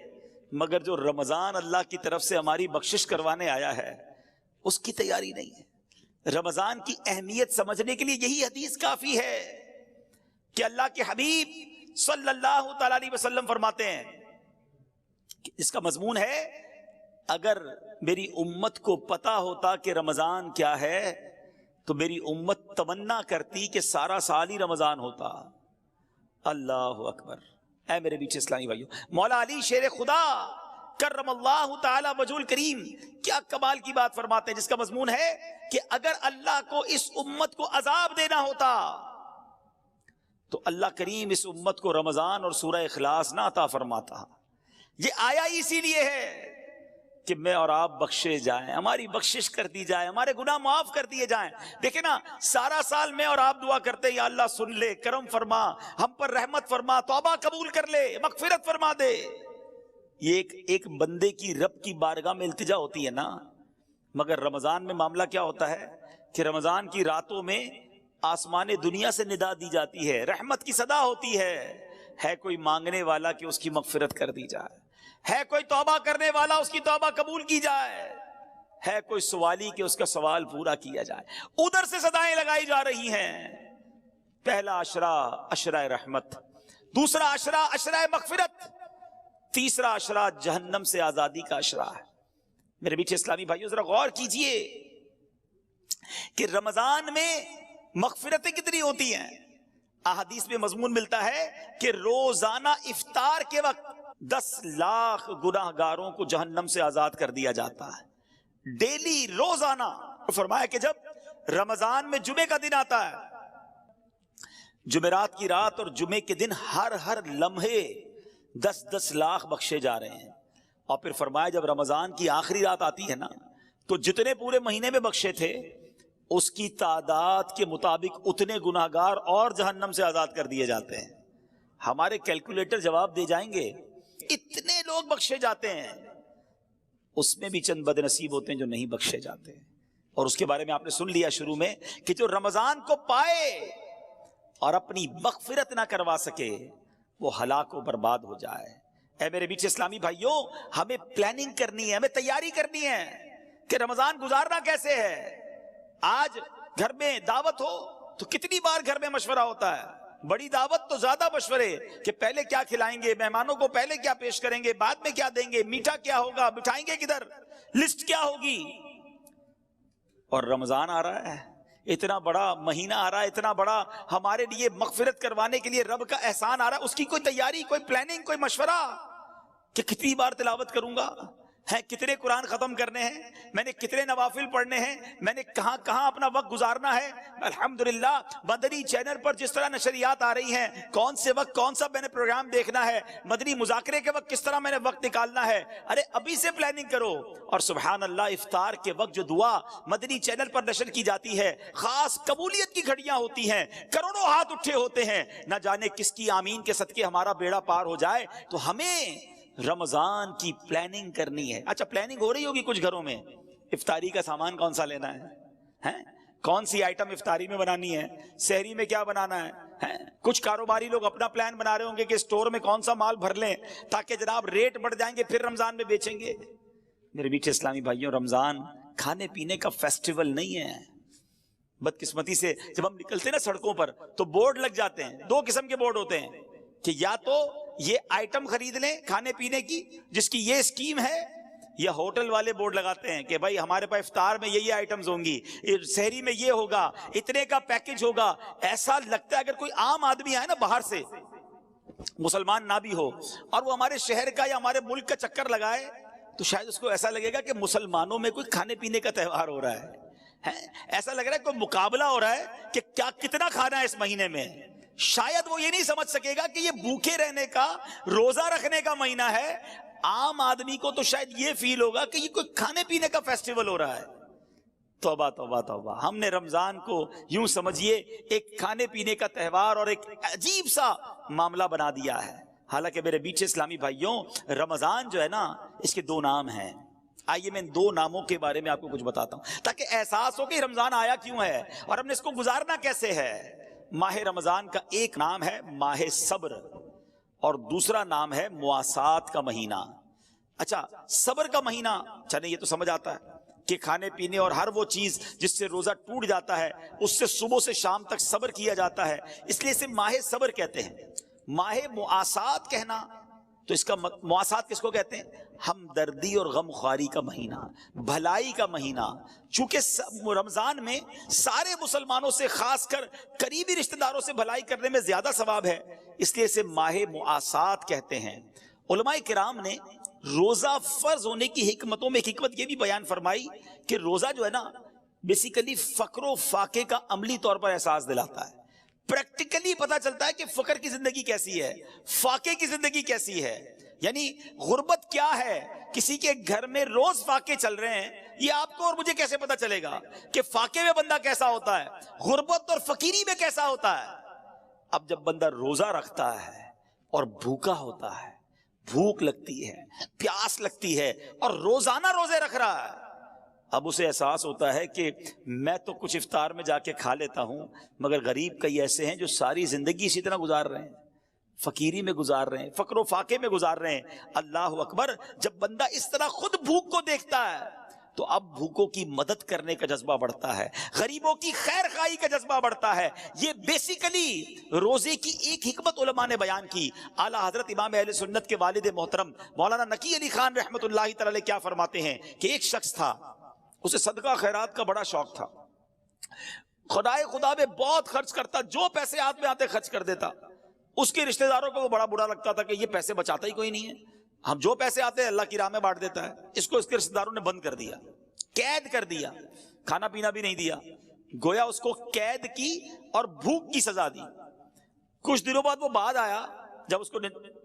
مگر جو رمضان اللہ کی طرف سے ہماری بخشش کروانے آیا ہے اس کی تیاری نہیں ہے. رمضان کی اہمیت سمجھنے کے لیے یہی حدیث کافی ہے کہ اللہ کے حبیب صلی اللہ تعالی علیہ وسلم فرماتے ہیں کہ اس کا مضمون ہے، اگر میری امت کو پتا ہوتا کہ رمضان کیا ہے تو میری امت تمنا کرتی کہ سارا سال ہی رمضان ہوتا. اللہ اکبر. اے میرے بیچ اسلامی بھائیو، مولا علی شیر خدا کرم اللہ تعالی وجہ کریم کیا کمال کی بات فرماتے ہیں، جس کا مضمون ہے کہ اگر اللہ کو اس امت کو عذاب دینا ہوتا تو اللہ کریم اس امت کو رمضان اور سورہ اخلاص نہ عطا فرماتا. یہ آیا اسی لیے ہے کہ میں اور آپ بخشے جائیں، ہماری بخشش کر دی جائے، ہمارے گناہ معاف کر دیے جائیں. دیکھیں نا، سارا سال میں اور آپ دعا کرتے ہیں یا اللہ سن لے، کرم فرما، ہم پر رحمت فرما، توبہ قبول کر لے، مغفرت فرما دے. یہ ایک بندے کی رب کی بارگاہ میں التجا ہوتی ہے نا. مگر رمضان میں معاملہ کیا ہوتا ہے کہ رمضان کی راتوں میں آسمان دنیا سے ندا دی جاتی ہے، رحمت کی صدا ہوتی ہے کوئی مانگنے والا کہ اس کی مغفرت کر دی جائے، ہے کوئی توبہ کرنے والا اس کی توبہ قبول کی جائے، ہے کوئی سوالی کہ اس کا سوال پورا کیا جائے. ادھر سے صدائیں لگائی جا رہی ہیں. پہلا عشرہ عشرہ رحمت، دوسرا عشرہ عشرہ مغفرت، تیسرا عشرہ جہنم سے آزادی کا عشرہ ہے. میرے بیٹے اسلامی بھائیو ذرا غور کیجئے کہ رمضان میں مغفرتیں کتنی ہوتی ہیں. احادیث میں مضمون ملتا ہے کہ روزانہ افطار کے وقت 10 لاکھ گناہ گاروں کو جہنم سے آزاد کر دیا جاتا ہے، ڈیلی، روزانہ. فرمایا کہ جب رمضان میں جمعے کا دن آتا ہے، جمعرات کی رات اور جمعے کے دن ہر لمحے 10 لاکھ بخشے جا رہے ہیں. اور پھر فرمایا جب رمضان کی آخری رات آتی ہے نا تو جتنے پورے مہینے میں بخشے تھے اس کی تعداد کے مطابق اتنے گناہگار اور جہنم سے آزاد کر دیے جاتے ہیں. ہمارے کیلکولیٹر جواب دے جائیں گے، اتنے لوگ بخشے جاتے ہیں. اس میں بھی چند بد نصیب ہوتے ہیں جو نہیں بخشے جاتے ہیں. اور اس کے بارے میں آپ نے سن لیا شروع میں کہ جو رمضان کو پائے اور اپنی مغفرت نہ کروا سکے وہ ہلاک و برباد ہو جائے. اے میرے بیچ اسلامی بھائیوں، ہمیں پلاننگ کرنی ہے، ہمیں تیاری کرنی ہے کہ رمضان گزارنا کیسے ہے. آج گھر میں دعوت ہو تو کتنی بار گھر میں مشورہ ہوتا ہے، بڑی دعوت تو زیادہ مشورے کہ پہلے کیا کھلائیں گے، مہمانوں کو پہلے کیا پیش کریں گے، بعد میں کیا دیں گے، میٹھا کیا ہوگا، بٹھائیں گے کدھر، لسٹ کیا ہوگی. اور رمضان آ رہا ہے، اتنا بڑا مہینہ آ رہا ہے، اتنا بڑا ہمارے لیے مغفرت کروانے کے لیے رب کا احسان آ رہا ہے. اس کی کوئی تیاری، کوئی پلاننگ، کوئی مشورہ کہ کتنی بار تلاوت کروں گا، کتنے قرآن ختم کرنے ہیں، میں نے کتنے نوافل پڑھنے ہیں، میں نے کہاں کہاں اپنا وقت گزارنا ہے. الحمدللہ مدنی چینل پر جس طرح نشریات آ رہی ہیں، کون سے وقت کون سا میں نے پروگرام دیکھنا ہے، مدنی مذاکرے کے وقت کس طرح میں نے وقت نکالنا ہے. ارے ابھی سے پلاننگ کرو. اور سبحان اللہ، افطار کے وقت جو دعا مدنی چینل پر نشر کی جاتی ہے، خاص قبولیت کی گھڑیاں ہوتی ہیں، کروڑوں ہاتھ اٹھے ہوتے ہیں، نہ جانے کس کی آمین کے صدقے ہمارا بیڑا پار ہو جائے. تو ہمیں رمضان کی پلاننگ کرنی ہے. اچھا، پلاننگ ہو رہی ہوگی کچھ گھروں میں، افطاری کا سامان کون سا لینا ہے، کون سی آئٹم افطاری میں بنانی ہے، سحری میں کیا بنانا ہے. کچھ کاروباری لوگ اپنا پلان بنا رہے ہوں گے کہ اسٹور میں کون سا مال بھر لیں تاکہ جناب ریٹ بڑھ جائیں گے، پھر رمضان میں بیچیں گے. میرے میٹھے اسلامی بھائیوں، رمضان کھانے پینے کا فیسٹیول نہیں ہے. بدقسمتی سے جب ہم نکلتے ہیں نا سڑکوں پر تو بورڈ لگ جاتے ہیں، 2 قسم کے بورڈ ہوتے ہیں کہ یا تو یہ آئٹم خرید لیں کھانے پینے کی جس کی یہ اسکیم ہے، یا ہوٹل والے بورڈ لگاتے ہیں کہ بھائی ہمارے پاس افطار میں یہ آئٹمز ہوں گی، سحری میں یہ ہوگا، اتنے کا پیکج ہوگا. ایسا لگتا ہے اگر کوئی عام آدمی آئے نا باہر سے، مسلمان نہ بھی ہو، اور وہ ہمارے شہر کا یا ہمارے ملک کا چکر لگائے تو شاید اس کو ایسا لگے گا کہ مسلمانوں میں کوئی کھانے پینے کا تہوار ہو رہا ہے. ایسا لگ رہا ہے کوئی مقابلہ ہو رہا ہے کہ کیا کتنا کھانا ہے اس مہینے میں. شاید وہ یہ نہیں سمجھ سکے گا کہ یہ بھوکے رہنے کا، روزہ رکھنے کا مہینہ ہے. عام آدمی کو تو شاید یہ فیل ہوگا کہ یہ کوئی کھانے پینے کا فیسٹیول ہو رہا ہے. توبہ توبہ توبہ، ہم نے رمضان کو یوں سمجھیے ایک کھانے پینے کا تہوار اور ایک عجیب سا معاملہ بنا دیا ہے. حالانکہ میرے بیچ اسلامی بھائیوں، رمضان جو ہے نا، اس کے 2 نام ہیں. آئیے میں ان دو ناموں کے بارے میں آپ کو کچھ بتاتا ہوں تاکہ احساس ہو کہ رمضان آیا کیوں ہے اور ہم نے اس کو گزارنا کیسے ہے۔ ماہ رمضان کا ایک نام ہے ماہ صبر اور دوسرا نام ہے مواسات کا مہینہ۔ اچھا صبر کا مہینہ، چلیں یہ تو سمجھ آتا ہے کہ کھانے پینے اور ہر وہ چیز جس سے روزہ ٹوٹ جاتا ہے اس سے صبح سے شام تک صبر کیا جاتا ہے، اس لیے اسے ماہ صبر کہتے ہیں۔ ماہ مواسات کہنا تو اس کا مواسات کس کو کہتے ہیں؟ ہمدردی اور غم خواری کا مہینہ، بھلائی کا مہینہ۔ چونکہ رمضان میں سارے مسلمانوں سے خاص کر قریبی رشتہ داروں سے بھلائی کرنے میں زیادہ ثواب ہے، اس لیے اسے ماہ مواسات کہتے ہیں۔ علماء کرام نے روزہ فرض ہونے کی حکمتوں میں ایک حکمت یہ بھی بیان فرمائی کہ روزہ جو ہے نا بیسیکلی فقر و فاقے کا عملی طور پر احساس دلاتا ہے۔ پریکٹیکلی پتا چلتا ہے کہ فقر کی زندگی کیسی ہے، فاقے کی زندگی کیسی ہے، یعنی غربت کیا ہے۔ کسی کے گھر میں روز فاقے چل رہے ہیں، یہ آپ کو اور مجھے کیسے پتا چلے گا کہ فاقے میں بندہ کیسا ہوتا ہے، غربت اور فقیری میں کیسا ہوتا ہے؟ اب جب بندہ روزہ رکھتا ہے اور بھوکا ہوتا ہے، بھوک لگتی ہے، پیاس لگتی ہے اور روزانہ روزے رکھ رہا ہے، اب اسے احساس ہوتا ہے کہ میں تو کچھ افطار میں جا کے کھا لیتا ہوں مگر غریب کئی ایسے ہیں جو ساری زندگی اسی طرح گزار رہے ہیں، فقیری میں گزار رہے ہیں، فقر و فاقے میں گزار رہے ہیں۔ اللہ اکبر، جب بندہ اس طرح خود بھوک کو دیکھتا ہے تو اب بھوکوں کی مدد کرنے کا جذبہ بڑھتا ہے، غریبوں کی خیر خواہی کا جذبہ بڑھتا ہے۔ یہ بیسیکلی روزے کی ایک حکمت علماء نے بیان کی۔ اعلیٰ حضرت امام اہل سنت کے والد محترم مولانا نقی علی خان رحمۃ اللہ تعالی کیا فرماتے ہیں کہ ایک شخص تھا، اسے صدقہ خیرات کا بڑا شوق تھا، خدا میں بہت خرچ کرتا، جو پیسے ہاتھ میں آتے خرچ کر دیتا۔ اس کے رشتہ داروں کو وہ بڑا برا لگتا تھا کہ یہ پیسے بچاتا ہی کوئی نہیں ہے، ہم جو پیسے آتے ہیں اللہ کی راہ میں بانٹ دیتا ہے۔ اس کو اس کے رشتہ داروں نے بند کر دیا، قید کر دیا، کھانا پینا بھی نہیں دیا، گویا اس کو قید کی اور بھوک کی سزا دی۔ کچھ دنوں بعد وہ بعد آیا، جب اس کو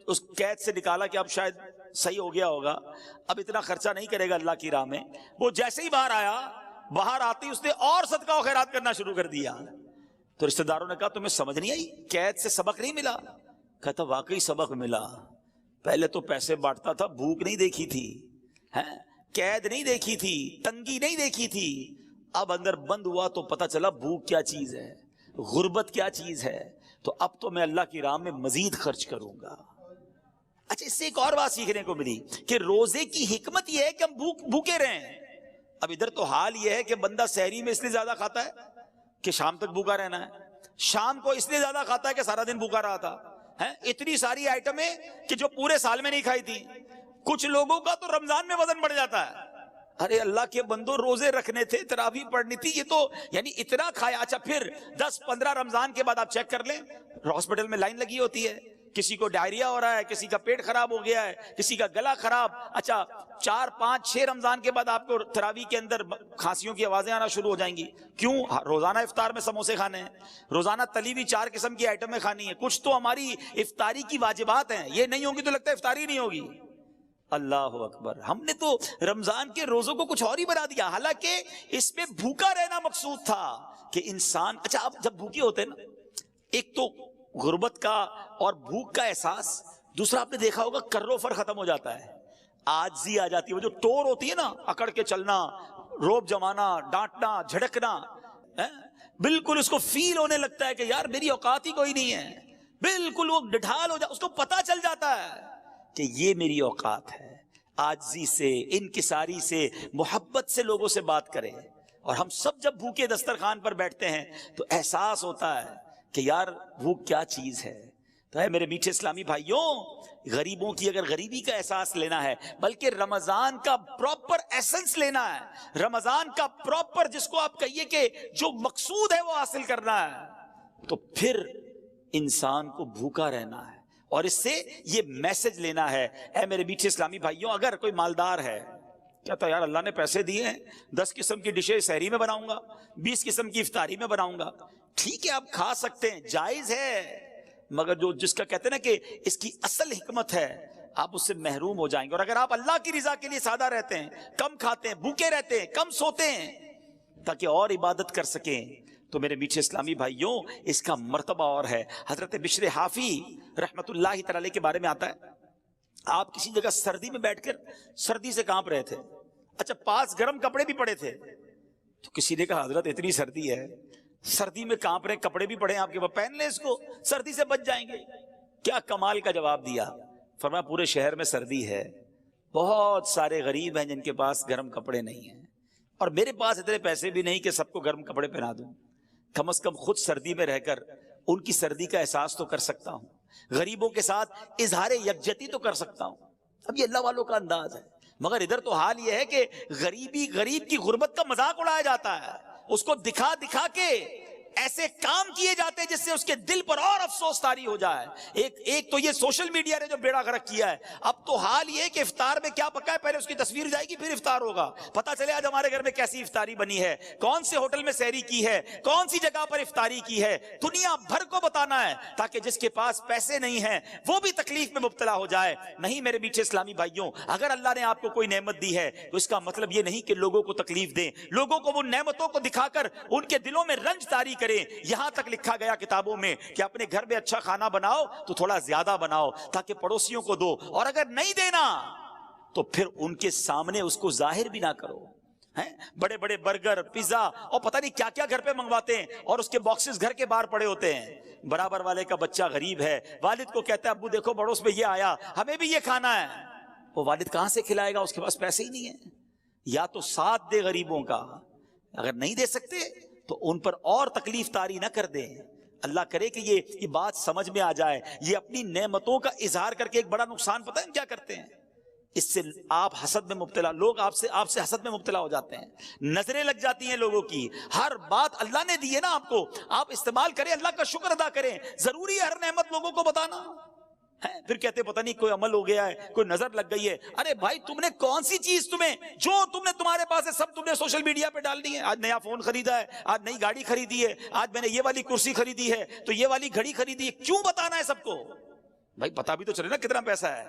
اس قید سے نکالا کہ اب شاید صحیح ہو گیا ہوگا، اب اتنا خرچہ نہیں کرے گا اللہ کی راہ میں، وہ جیسے ہی باہر آیا، باہر آتی اس نے اور صدقہ و خیرات کرنا شروع کر دیا۔ تو رشتہ داروں نے کہا تمہیں سمجھ نہیں آئی، قید سے سبق نہیں ملا؟ کہتا واقعی سبق ملا، پہلے تو پیسے بانٹتا تھا، بھوک نہیں دیکھی تھی، قید نہیں دیکھی تھی، تنگی نہیں دیکھی تھی، اب اندر بند ہوا تو پتا چلا بھوک کیا چیز ہے، غربت کیا چیز ہے، تو اب تو میں اللہ کی راہ میں مزید خرچ کروں گا۔ اچھا، اس سے ایک اور بات سیکھنے کو ملی کہ روزے کی حکمت یہ ہے کہ ہم بھوکے رہیں۔ اب ادھر تو حال یہ ہے کہ بندہ سحری میں اس لیے زیادہ کھاتا ہے کہ شام تک بھوکا رہنا ہے، شام کو اس لیے زیادہ کھاتا ہے کہ سارا دن بھوکا رہا تھا، اتنی ساری آئٹمیں کہ جو پورے سال میں نہیں کھائی تھی۔ کچھ لوگوں کا تو رمضان میں وزن بڑھ جاتا ہے، ارے اللہ کے بندو روزے رکھنے تھے، تراویح پڑھنی تھی، یہ تو یعنی اتنا کھایا۔ اچھا پھر 10-15 رمضان کے بعد آپ چیک کر لیں، ہاسپٹل میں لائن لگی ہوتی ہے، کسی کو ڈائریا ہو رہا ہے، کسی کا پیٹ خراب ہو گیا ہے، کسی کا گلا خراب۔ اچھا 4-5-6 رمضان کے بعد آپ کو تراویح کے اندر کھانسیوں کی آوازیں آنا شروع ہو جائیں گی، کیوں؟ روزانہ افطار میں سموسے کھانے ہیں، روزانہ تلی ہوئی 4 قسم کی آئٹمیں کھانی ہیں، کچھ تو ہماری افطاری کی واجبات ہیں، یہ نہیں ہوگی تو لگتا ہے افطاری نہیں ہوگی۔ اللہ اکبر، ہم نے تو رمضان کے روزوں کو کچھ اور ہی بنا دیا، حالانکہ اس میں بھوکا رہنا مقصود تھا کہ انسان۔ اچھا آپ جب بھوکے ہوتے ہیں نا، ایک تو غربت کا اور بھوک کا احساس، دوسرا آپ نے دیکھا ہوگا کر و فر ختم ہو جاتا ہے، عاجزی آ جاتی ہے، وہ جو ٹور ہوتی ہے نا، اکڑ کے چلنا، روب جمانا، ڈانٹنا، جھڑکنا، بالکل اس کو فیل ہونے لگتا ہے کہ یار میری اوقات ہی کوئی نہیں ہے، بالکل وہ ڈھال ہو جاتا، اس کو پتا چل جاتا ہے کہ یہ میری اوقات ہے۔ عاجزی سے، انکساری سے، محبت سے لوگوں سے بات کریں۔ اور ہم سب جب بھوکے دسترخوان پر بیٹھتے ہیں تو احساس ہوتا ہے کہ یار بھوک کیا چیز ہے۔ تو ہے میرے میٹھے اسلامی بھائیوں، غریبوں کی اگر غریبی کا احساس لینا ہے، بلکہ رمضان کا پراپر ایسنس لینا ہے، رمضان کا پراپر جس کو آپ کہیے کہ جو مقصود ہے وہ حاصل کرنا ہے، تو پھر انسان کو بھوکا رہنا ہے اور اس سے یہ میسج لینا ہے۔ اے میرے میٹھے اسلامی بھائیوں، اگر کوئی مالدار ہے، کہتا یار اللہ نے پیسے دیے ہیں، 10 قسم کی ڈشیں سحری میں بناؤں گا، 20 قسم کی افطاری میں بناؤں گا، ٹھیک ہے آپ کھا سکتے ہیں، جائز ہے، مگر جو جس کا کہتے ہیں نا کہ اس کی اصل حکمت ہے، آپ اس سے محروم ہو جائیں گے۔ اور اگر آپ اللہ کی رضا کے لیے سادہ رہتے ہیں، کم کھاتے ہیں، بھوکے رہتے ہیں، کم سوتے ہیں تاکہ اور عبادت کر سکیں، تو میرے میٹھے اسلامی بھائیوں اس کا مرتبہ اور ہے۔ حضرت بشر حافی رحمت اللہ تعالی کے بارے میں آتا ہے، آپ کسی جگہ سردی میں بیٹھ کر سردی سے کانپ رہے تھے، اچھا پاس گرم کپڑے بھی پڑے تھے، تو کسی نے کہا حضرت اتنی سردی ہے، سردی میں کانپ رہے کپڑے بھی پڑے ہیں آپ کے پاس، پہن لیں اس کو، سردی سے بچ جائیں گے۔ کیا کمال کا جواب دیا، فرمایا پورے شہر میں سردی ہے، بہت سارے غریب ہیں جن کے پاس گرم کپڑے نہیں ہیں، اور میرے پاس اتنے پیسے بھی نہیں کہ سب کو گرم کپڑے پہنا دوں، کم از کم خود سردی میں رہ کر ان کی سردی کا احساس تو کر سکتا ہوں، غریبوں کے ساتھ اظہار یکجہتی تو کر سکتا ہوں۔ اب یہ اللہ والوں کا انداز ہے، مگر ادھر تو حال یہ ہے کہ غریب کی غربت کا مذاق اڑایا جاتا ہے، اس کو دکھا دکھا کے ایسے کام کیے جاتے ہیں جس سے اس کے دل پر اور افسوس طاری ہو جائے۔ ایک تو یہ سوشل میڈیا نے جو بیڑا غرق کیا ہے، اب تو حال یہ کہ افطار میں کیا پکا ہے پہلے اس کی تصویر جائے گی پھر افطار ہوگا، پتہ چلے آج ہمارے گھر میں کیسی افطاری بنی ہے، کون سے ہوٹل میں سحری کی ہے، کون سی جگہ پر افطاری کی ہے، دنیا بھر کو بتانا ہے تاکہ جس کے پاس پیسے نہیں ہیں وہ بھی تکلیف میں مبتلا ہو جائے۔ نہیں میرے میٹھے اسلامی بھائیوں، اگر اللہ نے آپ کو کوئی نعمت دی ہے تو اس کا مطلب یہ نہیں کہ لوگوں کو تکلیف دیں، لوگوں کو وہ نعمتوں کو دکھا کر ان کے دلوں میں رنج طاری کریں۔ یہاں تک لکھا گیا کتابوں میں کہ اپنے گھر میں اچھا کھانا بناؤ تو تھوڑا زیادہ بناؤ تاکہ پڑوسیوں کو دو، اور اگر نہیں دینا تو پھر ان کے سامنے اس کو ظاہر بھی نہ کرو۔ بڑے بڑے برگر پیزا اور پتہ نہیں کیا کیا گھر پہ منگواتے ہیں، اور اس کے باکسز گھر کے باہر پڑے ہوتے ہیں۔ برابر والے کا بچہ غریب ہے، والد کو کہتا ہے ابو دیکھو پڑوس میں یہ آیا، ہمیں بھی یہ کھانا ہے، وہ والد کہاں سے کھلائے گا، اس کے پاس پیسے ہی نہیں ہیں۔ یا تو ساتھ دے غریبوں کا، اگر نہیں دے سکتے تو ان پر اور تکلیف طاری نہ کر دیں۔ اللہ کرے کہ یہ بات سمجھ میں آ جائے۔ یہ اپنی نعمتوں کا اظہار کر کے ایک بڑا نقصان پتہ ہے کیا کرتے ہیں، اس سے آپ حسد میں مبتلا، لوگ آپ سے حسد میں مبتلا ہو جاتے ہیں، نظریں لگ جاتی ہیں لوگوں کی۔ ہر بات اللہ نے دی ہے نا آپ کو، آپ استعمال کریں، اللہ کا شکر ادا کریں۔ ضروری ہے ہر نعمت لوگوں کو بتانا ہے؟ پھر کہتے پتہ نہیں کوئی عمل ہو گیا ہے، کوئی نظر لگ گئی ہے۔ ارے بھائی تم نے کون سی چیز جو تمہارے پاس ہے سب تم نے سوشل میڈیا پہ ڈال دی ہے۔ آج نیا فون خریدا ہے، آج نئی گاڑی خریدی ہے، آج میں نے یہ والی کرسی خریدی ہے تو یہ والی گھڑی خریدی ہے، کیوں بتانا ہے سب کو؟ بھائی پتا بھی تو چلے نا کتنا پیسہ ہے،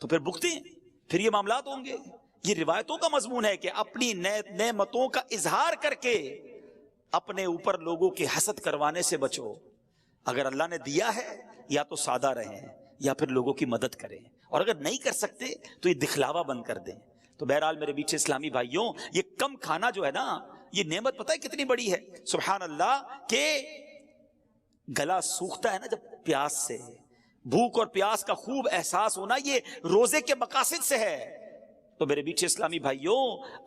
تو پھر بکتے ہیں، پھر یہ معاملات ہوں گے۔ یہ روایتوں کا مضمون ہے کہ اپنی نعمتوں کا اظہار کر کے اپنے اوپر لوگوں کے حسد کروانے سے بچو۔ اگر اللہ نے دیا ہے یا تو سادہ رہیں یا پھر لوگوں کی مدد کریں، اور اگر نہیں کر سکتے تو یہ دکھلاوا بند کر دیں۔ تو بہرحال میرے بیچ اسلامی بھائیوں، یہ کم کھانا جو ہے نا، یہ نعمت پتہ ہے کتنی بڑی ہے، سبحان اللہ، کہ گلا سوکھتا ہے نا جب پیاس سے، بھوک اور پیاس کا خوب احساس ہونا یہ روزے کے مقاصد سے ہے۔ تو میرے بیچ اسلامی بھائیوں،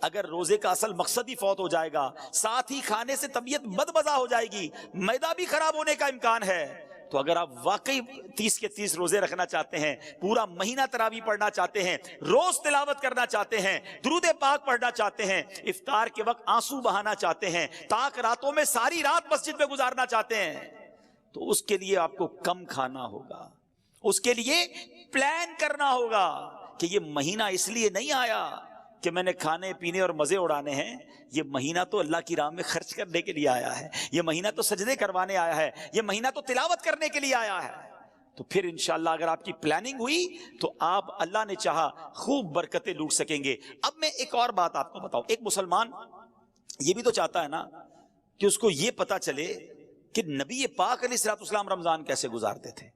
اگر روزے کا اصل مقصد ہی فوت ہو جائے گا، ساتھ ہی کھانے سے طبیعت بدمزہ ہو جائے گی، معدہ بھی خراب ہونے کا امکان ہے، تو اگر آپ واقعی 30 کے 30 روزے رکھنا چاہتے ہیں، پورا مہینہ تراویح پڑھنا چاہتے ہیں، روز تلاوت کرنا چاہتے ہیں، درود پاک پڑھنا چاہتے ہیں، افطار کے وقت آنسو بہانا چاہتے ہیں، تاک راتوں میں ساری رات مسجد میں گزارنا چاہتے ہیں، تو اس کے لیے آپ کو کم کھانا ہوگا، اس کے لیے پلان کرنا ہوگا کہ یہ مہینہ اس لیے نہیں آیا کہ میں نے کھانے پینے اور مزے اڑانے ہیں، یہ مہینہ تو اللہ کی راہ میں خرچ کرنے کے لیے آیا ہے، یہ مہینہ تو سجدے کروانے آیا ہے، یہ مہینہ تو تلاوت کرنے کے لیے آیا ہے۔ تو پھر انشاءاللہ اگر آپ کی پلاننگ ہوئی تو آپ اللہ نے چاہا خوب برکتیں لوٹ سکیں گے۔ اب میں ایک اور بات آپ کو بتاؤں، ایک مسلمان یہ بھی تو چاہتا ہے نا کہ اس کو یہ پتا چلے کہ نبی پاک علیہ السلام رمضان کیسے گزارتے تھے،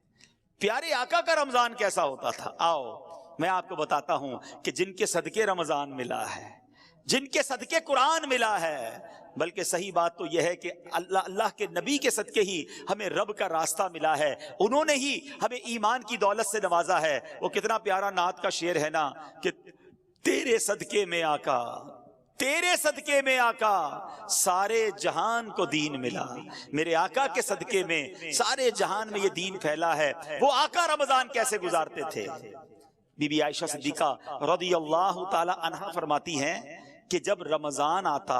پیارے آقا کا رمضان کیسا ہوتا تھا۔ آؤ میں آپ کو بتاتا ہوں کہ جن کے صدقے رمضان ملا ہے، جن کے صدقے قرآن ملا ہے، بلکہ صحیح بات تو یہ ہے کہ اللہ کے نبی کے صدقے ہی ہمیں رب کا راستہ ملا ہے، انہوں نے ہی ہمیں ایمان کی دولت سے نوازا ہے۔ وہ کتنا پیارا نعت کا شعر ہے نا کہ تیرے صدقے میں آقا، تیرے صدقے میں آقا سارے جہان کو دین ملا، میرے آقا کے صدقے میں سارے جہان میں یہ دین پھیلا ہے۔ وہ آقا رمضان کیسے گزارتے تھے؟ بی بی عائشہ صدیقہ رضی اللہ تعالی عنہا فرماتی ہیں کہ جب رمضان آتا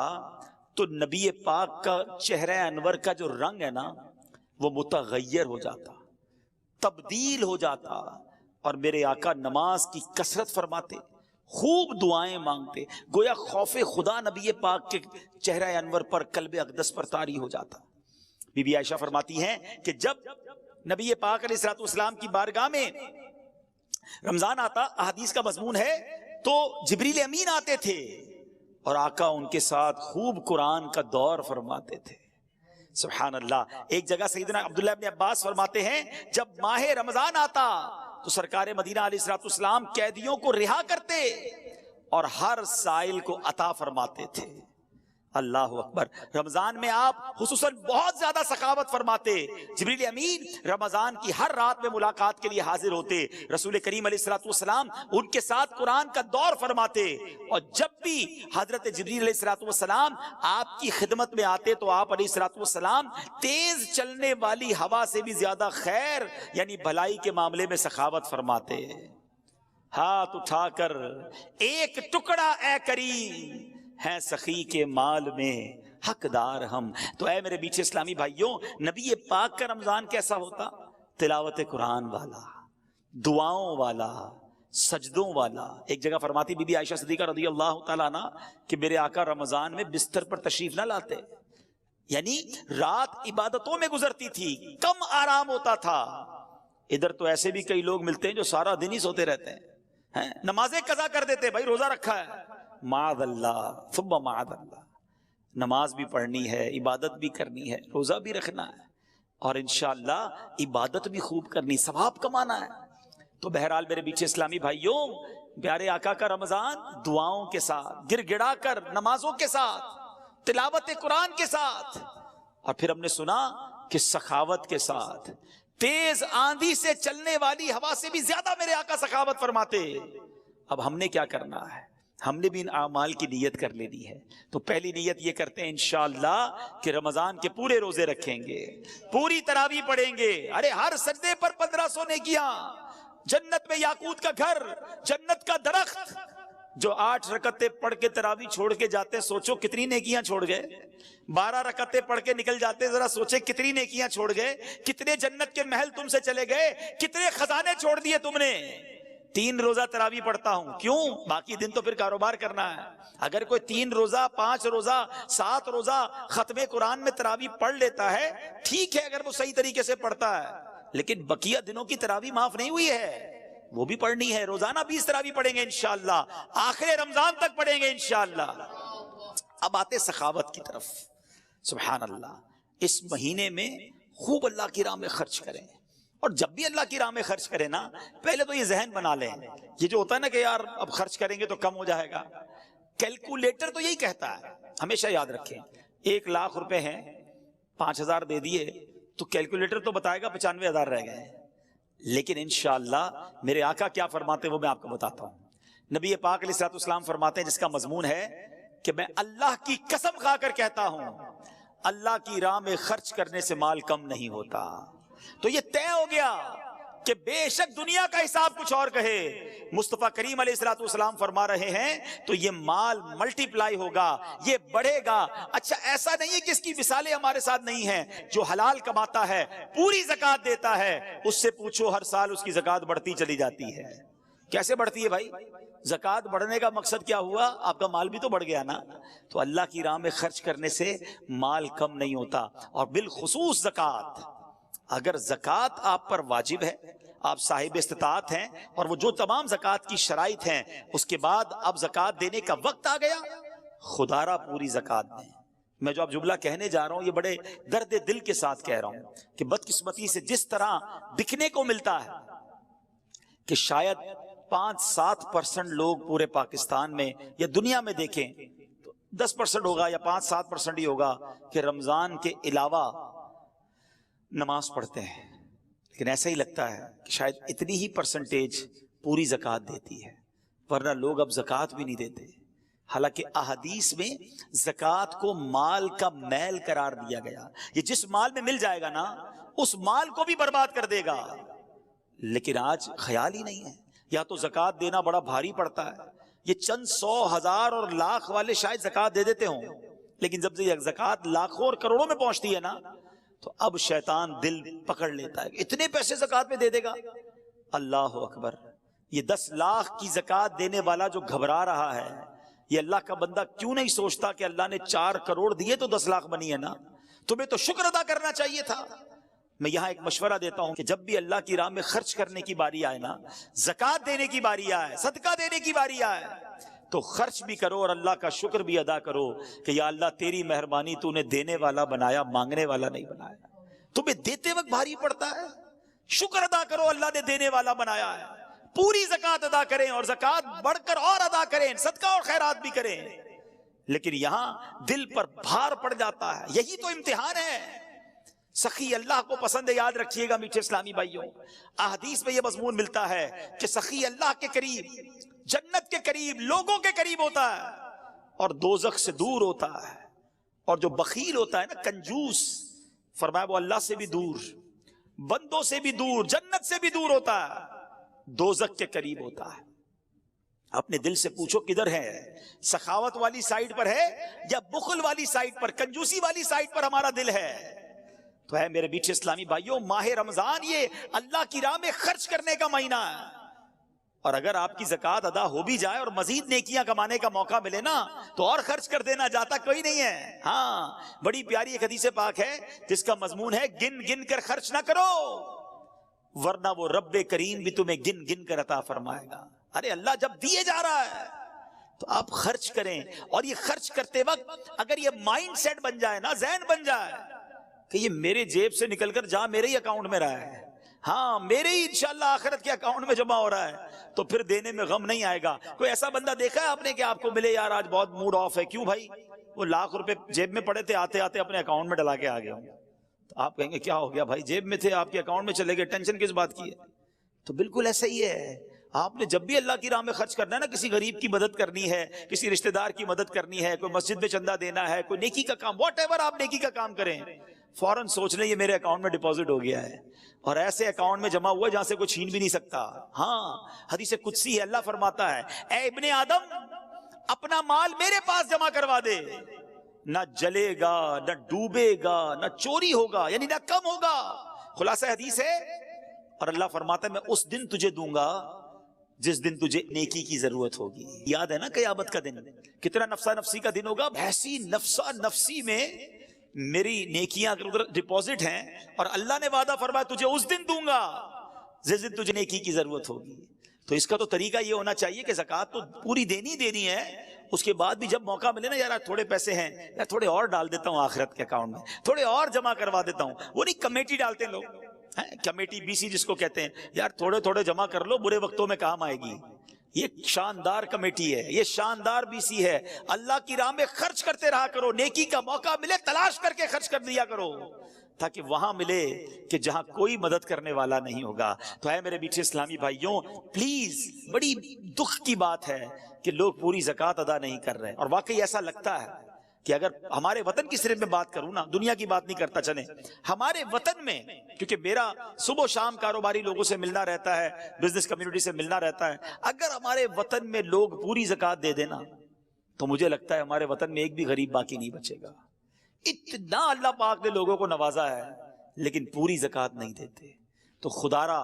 تو نبی پاک کا چہرہ انور کا جو رنگ ہے نا وہ متغیر ہو جاتا، تبدیل ہو جاتا، اور میرے آقا نماز کی کثرت فرماتے، خوب دعائیں مانگتے، گویا خوف خدا نبی پاک کے چہرہ انور پر، قلب اقدس پر طاری ہو جاتا۔ بی بی عائشہ فرماتی ہیں کہ جب نبی پاک علیہ السلام کی بارگاہ میں رمضان آتا، احادیث کا مضمون ہے، تو جبریل امین آتے تھے اور آقا ان کے ساتھ خوب قرآن کا دور فرماتے تھے۔ سبحان اللہ۔ ایک جگہ سیدنا عبداللہ ابن عباس فرماتے ہیں جب ماہ رمضان آتا تو سرکار مدینہ علیہ السلام قیدیوں کو رہا کرتے اور ہر سائل کو عطا فرماتے تھے۔ اللہ اکبر۔ رمضان میں آپ خصوصاً بہت زیادہ سخاوت فرماتے۔ جبریل امین رمضان کی ہر رات میں ملاقات کے لیے حاضر ہوتے، رسول کریم علیہ الصلوۃ والسلام ان کے ساتھ قرآن کا دور فرماتے، اور جب بھی حضرت جبریل علیہ الصلوۃ والسلام آپ کی خدمت میں آتے تو آپ علیہ الصلوۃ والسلام تیز چلنے والی ہوا سے بھی زیادہ خیر یعنی بھلائی کے معاملے میں سخاوت فرماتے۔ ہاتھ اٹھا کر ایک ٹکڑا اے کریم ہیں سخی کے مال میں حقدار ہم۔ تو اے میرے بیچ اسلامی بھائیوں، نبی پاک کا رمضان کیسا ہوتا؟ تلاوت قرآن والا، دعاؤں والا، سجدوں والا۔ ایک جگہ فرماتی بی بی عائشہ صدیقہ رضی اللہ تعالیٰ عنہ کہ میرے آقا رمضان میں بستر پر تشریف نہ لاتے، یعنی رات عبادتوں میں گزرتی تھی، کم آرام ہوتا تھا۔ ادھر تو ایسے بھی کئی لوگ ملتے ہیں جو سارا دن ہی سوتے رہتے ہیں، نمازیں قضا کر دیتے، بھائی روزہ رکھا ہے، معاذ اللہ ثم معاذ اللہ۔ نماز بھی پڑھنی ہے، عبادت بھی کرنی ہے، روزہ بھی رکھنا ہے، اور انشاءاللہ عبادت بھی خوب کرنی، ثواب کمانا ہے۔ تو بہرحال میرے بیچ اسلامی بھائیوں، پیارے آقا کا رمضان دعاؤں کے ساتھ، گر گڑا کر نمازوں کے ساتھ، تلاوت قرآن کے ساتھ، اور پھر ہم نے سنا کہ سخاوت کے ساتھ، تیز آندھی سے چلنے والی ہوا سے بھی زیادہ میرے آقا سخاوت فرماتے۔ اب ہم نے کیا کرنا ہے؟ ہم نے بھی ان اعمال کی نیت کر لینی ہے۔ تو پہلی نیت یہ کرتے ہیں انشاءاللہ کہ رمضان کے پورے روزے رکھیں گے، پوری تراویح پڑھیں گے، ارے ہر سجدے پر 1500 نیکیاں، جنت میں یاقوت کا گھر، جنت کا درخت۔ جو 8 رکعتیں پڑھ کے تراویح چھوڑ کے جاتے ہیں، سوچو کتنی نیکیاں چھوڑ گئے۔ 12 رکعتیں پڑھ کے نکل جاتے ہیں، ذرا سوچے کتنی نیکیاں چھوڑ گئے، کتنے جنت کے محل تم سے چلے گئے، کتنے خزانے چھوڑ دیے تم نے۔ 3 روزہ تراویح پڑھتا ہوں، کیوں؟ باقی دن تو پھر کاروبار کرنا ہے۔ اگر کوئی 3 روزہ، 5 روزہ، 7 روزہ ختم قرآن میں تراویح پڑھ لیتا ہے، ٹھیک ہے اگر وہ صحیح طریقے سے پڑھتا ہے، لیکن بقیہ دنوں کی تراویح معاف نہیں ہوئی ہے، وہ بھی پڑھنی ہے۔ روزانہ 20 تراویح پڑھیں گے انشاءاللہ، آخر رمضان تک پڑھیں گے انشاءاللہ۔ اب آتے سخاوت کی طرف۔ سبحان اللہ، اس مہینے میں خوب اللہ کی راہ میں خرچ کریں، اور جب بھی اللہ کی راہ میں خرچ کریں نا، پہلے تو یہ ذہن بنا لیں، یہ جو ہوتا ہے نا کہ یار اب خرچ کریں گے تو کم ہو جائے گا، کیلکولیٹر تو یہی کہتا ہے، ہمیشہ یاد رکھیں۔ 1 لاکھ روپے ہیں، 5000 دے دیے تو کیلکولیٹر تو بتائے گا 95,000 رہ گئے، لیکن انشاءاللہ میرے آقا کیا فرماتے ہیں وہ میں آپ کو بتاتا ہوں۔ نبی پاک علیہ الصلوۃ والسلام فرماتے ہیں، جس کا مضمون ہے کہ میں اللہ کی قسم کھا کر کہتا ہوں، اللہ کی راہ میں خرچ کرنے سے مال کم نہیں ہوتا۔ تو یہ طے ہو گیا کہ بے شک دنیا کا حساب کچھ اور کہے، مصطفیٰ کریم علیہ الصلوۃ والسلام فرما رہے ہیں تو یہ مال ملٹی پلائی ہوگا، یہ بڑھے گا۔ اچھا ایسا نہیں ہے کہ اس کی مثالیں ہمارے ساتھ نہیں ہیں، جو حلال کماتا ہے، پوری زکوٰۃ دیتا ہے، اس سے پوچھو ہر سال اس کی زکوٰۃ بڑھتی چلی جاتی ہے۔ کیسے بڑھتی ہے بھائی؟ زکوٰۃ بڑھنے کا مقصد کیا ہوا؟ آپ کا مال بھی تو بڑھ گیا نا۔ تو اللہ کی راہ میں خرچ کرنے سے مال کم نہیں ہوتا، اور بالخصوص زکوٰۃ۔ اگر زکوٰۃ آپ پر واجب ہے، آپ صاحب استطاعت ہیں، اور وہ جو تمام زکوٰۃ کی شرائط ہیں، اس کے بعد اب زکوٰۃ دینے کا وقت آ گیا، خدا را پوری زکوٰۃ دیں۔ میں جو اب جملہ کہنے جا رہا ہوں یہ بڑے درد دل کے ساتھ کہہ رہا ہوں کہ بدقسمتی سے جس طرح دکھنے کو ملتا ہے کہ شاید 5-7% لوگ پورے پاکستان میں یا دنیا میں دیکھیں تو 10% ہوگا یا 5-7% ہی ہوگا کہ رمضان کے علاوہ نماز پڑھتے ہیں، لیکن ایسا ہی لگتا ہے کہ شاید اتنی ہی پرسنٹیج پوری زکوٰۃ دیتی ہے، ورنہ لوگ اب زکوٰۃ بھی نہیں دیتے۔ حالانکہ احادیث میں زکوٰۃ کو مال کا میل قرار دیا گیا، یہ جس مال میں مل جائے گا نا اس مال کو بھی برباد کر دے گا، لیکن آج خیال ہی نہیں ہے۔ یا تو زکوٰۃ دینا بڑا بھاری پڑتا ہے، یہ چند 100 ہزار اور لاکھ والے شاید زکوٰۃ دے دیتے ہوں، لیکن جب یہ زکوٰۃ لاکھوں اور کروڑوں میں پہنچتی ہے نا تو اب شیطان دل پکڑ لیتا ہے، اتنے پیسے زکوٰۃ میں دے دے گا۔ اللہ اکبر، یہ 10 لاکھ کی زکوٰۃ دینے والا جو گھبرا رہا ہے، یہ اللہ کا بندہ کیوں نہیں سوچتا کہ اللہ نے 4 کروڑ دیے تو 10 لاکھ بنی ہے نا، تمہیں تو شکر ادا کرنا چاہیے تھا۔ میں یہاں ایک مشورہ دیتا ہوں کہ جب بھی اللہ کی راہ میں خرچ کرنے کی باری آئے نا، زکوٰۃ دینے کی باری آئے، صدقہ دینے کی باری آئے، تو خرچ بھی کرو اور اللہ کا شکر بھی ادا کرو کہ یا اللہ تیری مہربانی، تو نے دینے والا بنایا، مانگنے والا نہیں بنایا۔ تمہیں دیتے وقت بھاری پڑتا ہے، شکر ادا کرو اللہ نے دینے والا بنایا ہے۔ پوری زکات ادا کریں اور زکات بڑھ کر اور ادا کریں، صدقہ اور خیرات بھی کریں، لیکن یہاں دل پر بھار پڑ جاتا ہے۔ یہی تو امتحان ہے۔ سخی اللہ کو پسند ہے، یاد رکھیے گا میٹھے اسلامی بھائیوں، احادیث میں یہ مضمون ملتا ہے کہ سخی اللہ کے قریب، جنت کے قریب، لوگوں کے قریب ہوتا ہے اور دوزخ سے دور ہوتا ہے، اور جو بخیل ہوتا ہے نا، کنجوس، فرمایا وہ اللہ سے بھی دور، بندوں سے بھی دور، جنت سے بھی دور ہوتا ہے، دوزخ کے قریب ہوتا ہے۔ اپنے دل سے پوچھو کدھر ہے، سخاوت والی سائیڈ پر ہے یا بخل والی سائیڈ پر، کنجوسی والی سائیڈ پر ہمارا دل ہے؟ تو ہے میرے میٹھے اسلامی بھائیوں، ماہ رمضان یہ اللہ کی راہ میں خرچ کرنے کا مہینہ ہے، اور اگر آپ کی زکوٰۃ ادا ہو بھی جائے اور مزید نیکیاں کمانے کا موقع ملے نا تو اور خرچ کر دینا، جاتا کوئی نہیں ہے۔ ہاں، بڑی پیاری ایک حدیث پاک ہے جس کا مضمون ہے گن گن کر خرچ نہ کرو ورنہ وہ رب کریم بھی تمہیں گن گن کر عطا فرمائے گا۔ ارے اللہ جب دیے جا رہا ہے تو آپ خرچ کریں، اور یہ خرچ کرتے وقت اگر یہ مائنڈ سیٹ بن جائے نا، ذہن بن جائے کہ یہ میرے جیب سے نکل کر جہاں میرے ہی اکاؤنٹ میں رہا ہے، ہاں میرے ہی انشاءاللہ آخرت کے اکاؤنٹ میں جمع ہو رہا ہے، تو پھر دینے میں غم نہیں آئے گا۔ کوئی ایسا بندہ دیکھا ہے آپ نے کہ آپ کو ملے یار آج بہت موڈ آف ہے، کیوں بھائی؟ وہ لاکھ روپے جیب میں پڑے تھے، آتے آتے اپنے اکاؤنٹ میں ڈلا کے آ گیا ہوں، تو آپ کہیں گے کیا ہو گیا بھائی؟ جیب میں تھے، آپ کے اکاؤنٹ میں چلے گئے، ٹینشن کس بات کی ہے؟ تو بالکل ایسا ہی ہے، آپ نے جب بھی اللہ کی راہ میں خرچ کرنا ہے نا، کسی غریب کی مدد کرنی ہے، کسی رشتہ دار کی مدد کرنی ہے، کوئی مسجد میں چندہ دینا ہے، کوئی نیکی کا کام، واٹ ایور آپ نیکی کا کام کریں، فوراً سوچ لیں یہ میرے اکاؤنٹ میں ڈپازٹ ہو گیا ہے، اور ایسے اکاؤنٹ میں جمع ہوا ہے جہاں سے کوئی چھین بھی نہیں سکتا۔ ہاں، حدیث قدسی ہے، اللہ فرماتا ہے اے ابن آدم اپنا مال میرے پاس جمع کروا دے، نہ جلے گا، نہ ڈوبے گا، نہ چوری ہوگا، یعنی نہ کم ہوگا۔ خلاصہ حدیث ہے، اور اللہ فرماتا ہے میں اس دن تجھے دوں گا جس دن تجھے نیکی کی ضرورت ہوگی۔ یاد ہے نا قیامت کا دن، کتنا نفسا نفسی کا دن ہوگا، ایسی نفسا نفسی میں میری نیکیاں اگر ادھر ڈپازٹ ہیں، اور اللہ نے وعدہ فرمایا تجھے اس دن دوں گا جس دن تجھے نیکی کی ضرورت ہوگی۔ تو اس کا تو طریقہ یہ ہونا چاہیے کہ زکوٰۃ تو پوری دینی ہے، اس کے بعد بھی جب موقع ملے نا، یار تھوڑے پیسے ہیں یار تھوڑے اور ڈال دیتا ہوں آخرت کے اکاؤنٹ میں، تھوڑے اور جمع کروا دیتا ہوں۔ وہ نہیں کمیٹی ڈالتے لوگ، کمیٹی بی سی جس کو کہتے ہیں، یار تھوڑے تھوڑے جمع کر لو، برے وقتوں میں کام آئے گی۔ یہ شاندار کمیٹی ہے، یہ شاندار بی سی ہے۔ اللہ کی راہ میں خرچ کرتے رہا کرو، نیکی کا موقع ملے تلاش کر کے خرچ کر دیا کرو، تاکہ وہاں ملے کہ جہاں کوئی مدد کرنے والا نہیں ہوگا۔ تو ہے میرے میٹھے اسلامی بھائیوں، پلیز، بڑی دکھ کی بات ہے کہ لوگ پوری زکوٰۃ ادا نہیں کر رہے، اور واقعی ایسا لگتا ہے کہ اگر ہمارے وطن کی صرف میں بات کروں نا، دنیا کی بات نہیں کرتا، چلیں ہمارے وطن میں، کیونکہ میرا صبح و شام کاروباری لوگوں سے ملنا رہتا ہے، بزنس کمیونٹی سے ملنا رہتا ہے، اگر ہمارے وطن میں لوگ پوری زکوٰۃ دے دینا تو مجھے لگتا ہے ہمارے وطن میں ایک بھی غریب باقی نہیں بچے گا۔ اتنا اللہ پاک نے لوگوں کو نوازا ہے لیکن پوری زکوٰۃ نہیں دیتے۔ تو خدارا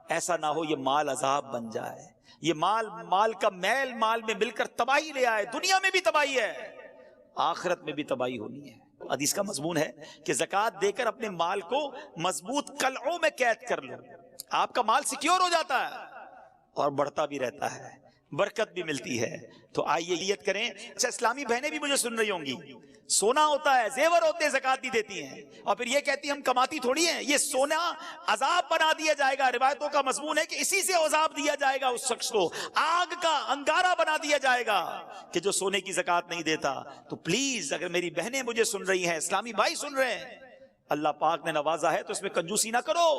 ایسا نہ ہو یہ مال عذاب بن جائے، یہ مال کا میل مال میں مل کر تباہی لے آئے، دنیا میں بھی تباہی ہے، آخرت میں بھی تباہی ہونی ہے۔ حدیث کا مضمون ہے کہ زکوٰۃ دے کر اپنے مال کو مضبوط قلعوں میں قید کر لو، آپ کا مال سیکیور ہو جاتا ہے اور بڑھتا بھی رہتا ہے، برکت بھی ملتی ہے۔ تو آئیے نیت کریں۔ اچھا، اسلامی بہنیں بھی مجھے سن رہی ہوں گی، سونا ہوتا ہے، زیور ہوتے ہیں، زکوٰۃ نہیں دیتی ہیں، اور پھر یہ کہتی ہیں ہم کماتی تھوڑی ہیں، یہ سونا عذاب بنا دیا جائے گا۔ روایتوں کا مضمون ہے کہ اسی سے عذاب دیا جائے گا، اس شخص کو آگ کا انگارہ بنا دیا جائے گا کہ جو سونے کی زکوٰۃ نہیں دیتا۔ تو پلیز، اگر میری بہنیں مجھے سن رہی ہیں، اسلامی بھائی سن رہے ہیں، اللہ پاک نے نوازا ہے تو اس میں کنجوسی نہ کرو،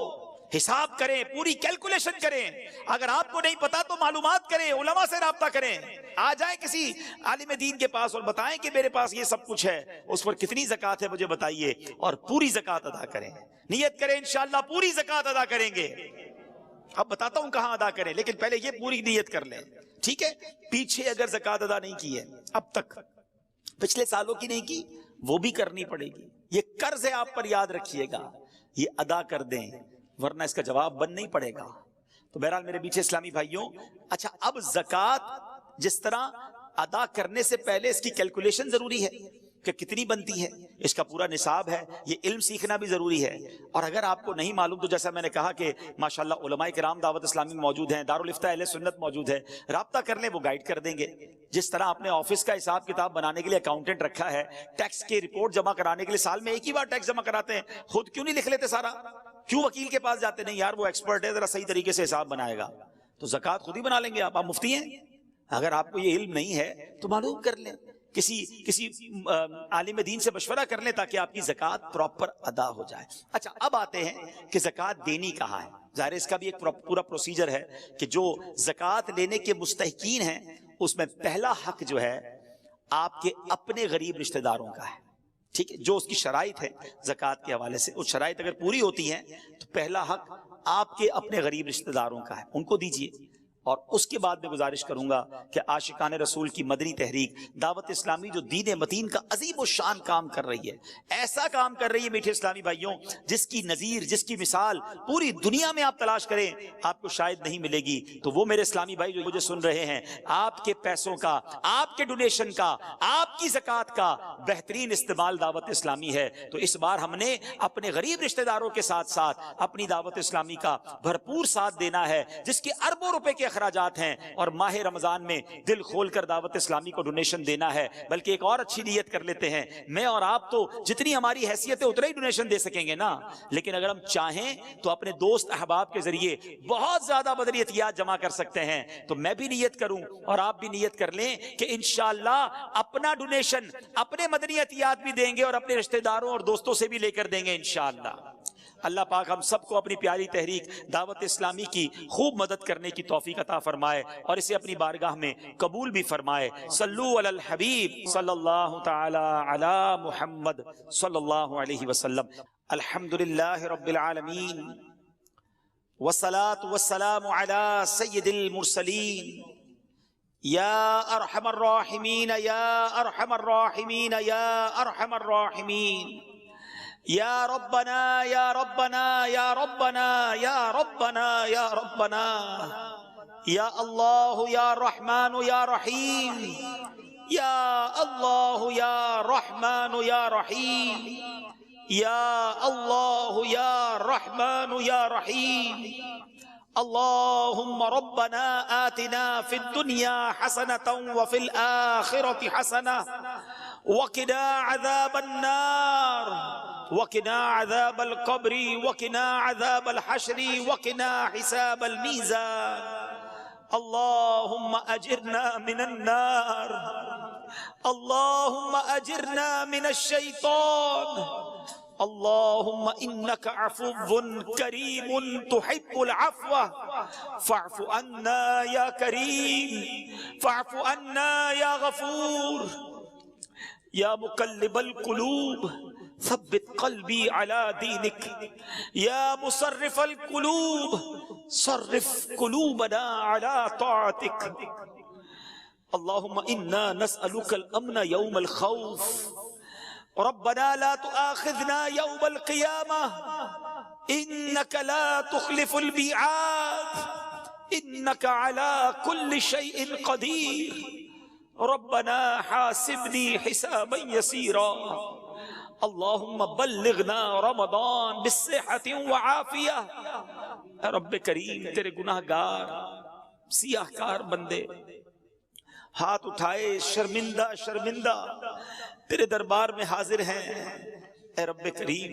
حساب کریں، پوری کیلکولیشن کریں۔ اگر آپ کو نہیں پتا تو معلومات کریں، علماء سے رابطہ کریں، آ جائیں کسی عالم دین کے پاس اور بتائیں کہ میرے پاس یہ سب کچھ ہے، اس پر کتنی زکوٰۃ ہے مجھے بتائیے، اور پوری زکوٰۃ ادا کریں۔ نیت کریں انشاءاللہ پوری زکوٰۃ ادا کریں گے۔ اب بتاتا ہوں کہاں ادا کریں، لیکن پہلے یہ پوری نیت کر لیں، ٹھیک ہے؟ پیچھے اگر زکوٰۃ ادا نہیں کی ہے اب تک، پچھلے سالوں کی نہیں کی، وہ بھی کرنی پڑے گی۔ یہ قرض ہے آپ پر، یاد رکھیے گا، یہ ادا کر دیں ورنہ اس کا جواب بند نہیں پڑے گا۔ تو بہرحال میرے پیچھے اسلامی بھائیوں، اچھا اب زکوٰۃ جس طرح ادا کرنے سے پہلے اس کی کیلکولیشن ضروری ہے کہ کتنی بنتی ہے، اس کا پورا نصاب ہے، یہ علم سیکھنا بھی ضروری ہے۔ اور اگر آپ کو نہیں معلوم تو جیسا میں نے کہا کہ ماشاءاللہ علماء کرام دعوت اسلامی موجود ہیں، دارالفتہ اہل سنت موجود ہے، رابطہ کر لیں، وہ گائیڈ کر دیں گے۔ جس طرح آپ نے آفس کا حساب کتاب بنانے کے لیے اکاؤنٹنٹ رکھا ہے، ٹیکس کی رپورٹ جمع کرانے کے لیے سال میں ایک ہی بار ٹیکس جمع کراتے ہیں، خود کیوں نہیں لکھ لیتے سارا؟ کیوں وکیل کے پاس جاتے؟ نہیں یار وہ ایکسپرٹ ہے، ذرا صحیح طریقے سے حساب بنائے گا۔ تو زکوٰۃ خود ہی بنا لیں گے آپ مفتی ہیں. اگر آپ کو یہ علم نہیں ہے تو معلوم کر لیں, کسی عالم دین سے مشورہ کر لیں تاکہ آپ کی زکوٰۃ پراپر ادا ہو جائے. اچھا, اب آتے ہیں کہ زکوٰۃ دینی کہاں ہے. ظاہر اس کا بھی ایک پورا پروسیجر ہے کہ جو زکوٰۃ لینے کے مستحقین ہیں اس میں پہلا حق جو ہے آپ کے اپنے غریب رشتہ داروں کا ہے. ٹھیک ہے, جو اس کی شرائط ہے زکوٰۃ کے حوالے سے, اس شرائط اگر پوری ہوتی ہیں تو پہلا حق آپ کے اپنے غریب رشتہ داروں کا ہے, ان کو دیجئے. اور اس کے بعد میں گزارش کروں گا کہ عاشقان رسول کی مدنی تحریک دعوت اسلامی جو دین متین کا عظیم الشان کام کر رہی ہے, ایسا کام کر رہی ہے میٹھے اسلامی بھائیوں جس کی نظیر, جس کی مثال پوری دنیا میں آپ تلاش کریں آپ کو شاید نہیں ملے گی. تو وہ میرے اسلامی بھائی جو مجھے سن رہے ہیں, آپ کے پیسوں کا, آپ کے ڈونیشن کا, آپ کی زکوٰۃ کا بہترین استعمال دعوت اسلامی ہے. تو اس بار ہم نے اپنے غریب رشتہ داروں کے ساتھ ساتھ اپنی دعوت اسلامی کا بھرپور ساتھ دینا ہے, جس کے اربوں روپے کے اخراجات ہیں, اور ماہ رمضان میں دل کھول کر دعوت اسلامی کو ڈونیشن دینا ہے. بلکہ ایک اور اچھی نیت کر لیتے ہیں, میں اور آپ تو جتنی ہماری حیثیت ہے اتنا ہی ڈونیشن دے سکیں گے نا, لیکن اگر ہم چاہیں تو اپنے دوست احباب کے ذریعے بہت زیادہ مدنیتیات جمع کر سکتے ہیں. تو میں بھی نیت کروں اور آپ بھی نیت کر لیں کہ انشاءاللہ اپنا ڈونیشن, اپنے مدنیتیات بھی دیں گے اور اپنے رشتہ داروں اور دوستوں سے بھی لے کر دیں گے انشاءاللہ. اللہ پاک ہم سب کو اپنی پیاری تحریک دعوت اسلامی کی خوب مدد کرنے کی توفیق عطا فرمائے اور اسے اپنی بارگاہ میں قبول بھی فرمائے. صلو علی الحبیب صلی اللہ تعالی علی محمد صلی اللہ علیہ وسلم. الحمدللہ رب العالمین والصلاة والسلام علی سید المرسلین. یا ارحم الراحمین یا ارحم الراحمین یا ارحم الراحمین. یا ربنا یا ربنا یا ربنا یا ربنا یا ربنا. یا اللہ یا رحمان یا رحیم. یا اللہ یا رحمان یا رحیم. یا اللہ یا رحمان یا رحیم. اللهم ربنا آتنا في الدنيا حسنة وفي الآخرة حسنة وقنا عذاب النار وقنا عذاب القبر وقنا عذاب الحشر وقنا حساب الميزان. اللهم أجرنا من النار. اللهم أجرنا من الشيطان. اللهم إنك عفو كريم تحب العفو فاعف عنا يا كريم. فاعف عنا يا غفور. يا مقلب القلوب ثبت قلبي على دينك. يا مصرف القلوب صرف قلوبنا على طاعتك. اللهم إنا نسألك الأمن يوم الخوف. ربنا لا تؤاخذنا يوم القيامة إنك لا تخلف الميعاد إنك على كل شيء قدير. ربنا حاسبني حسابا يسيرا. اللهم بلغنا رمضان بالصحة وعافية. اے رب کریم تیرے گناہ گار سیاہ کار بندے ہاتھ اٹھائے شرمندہ شرمندہ تیرے دربار میں حاضر ہیں. اے رب کریم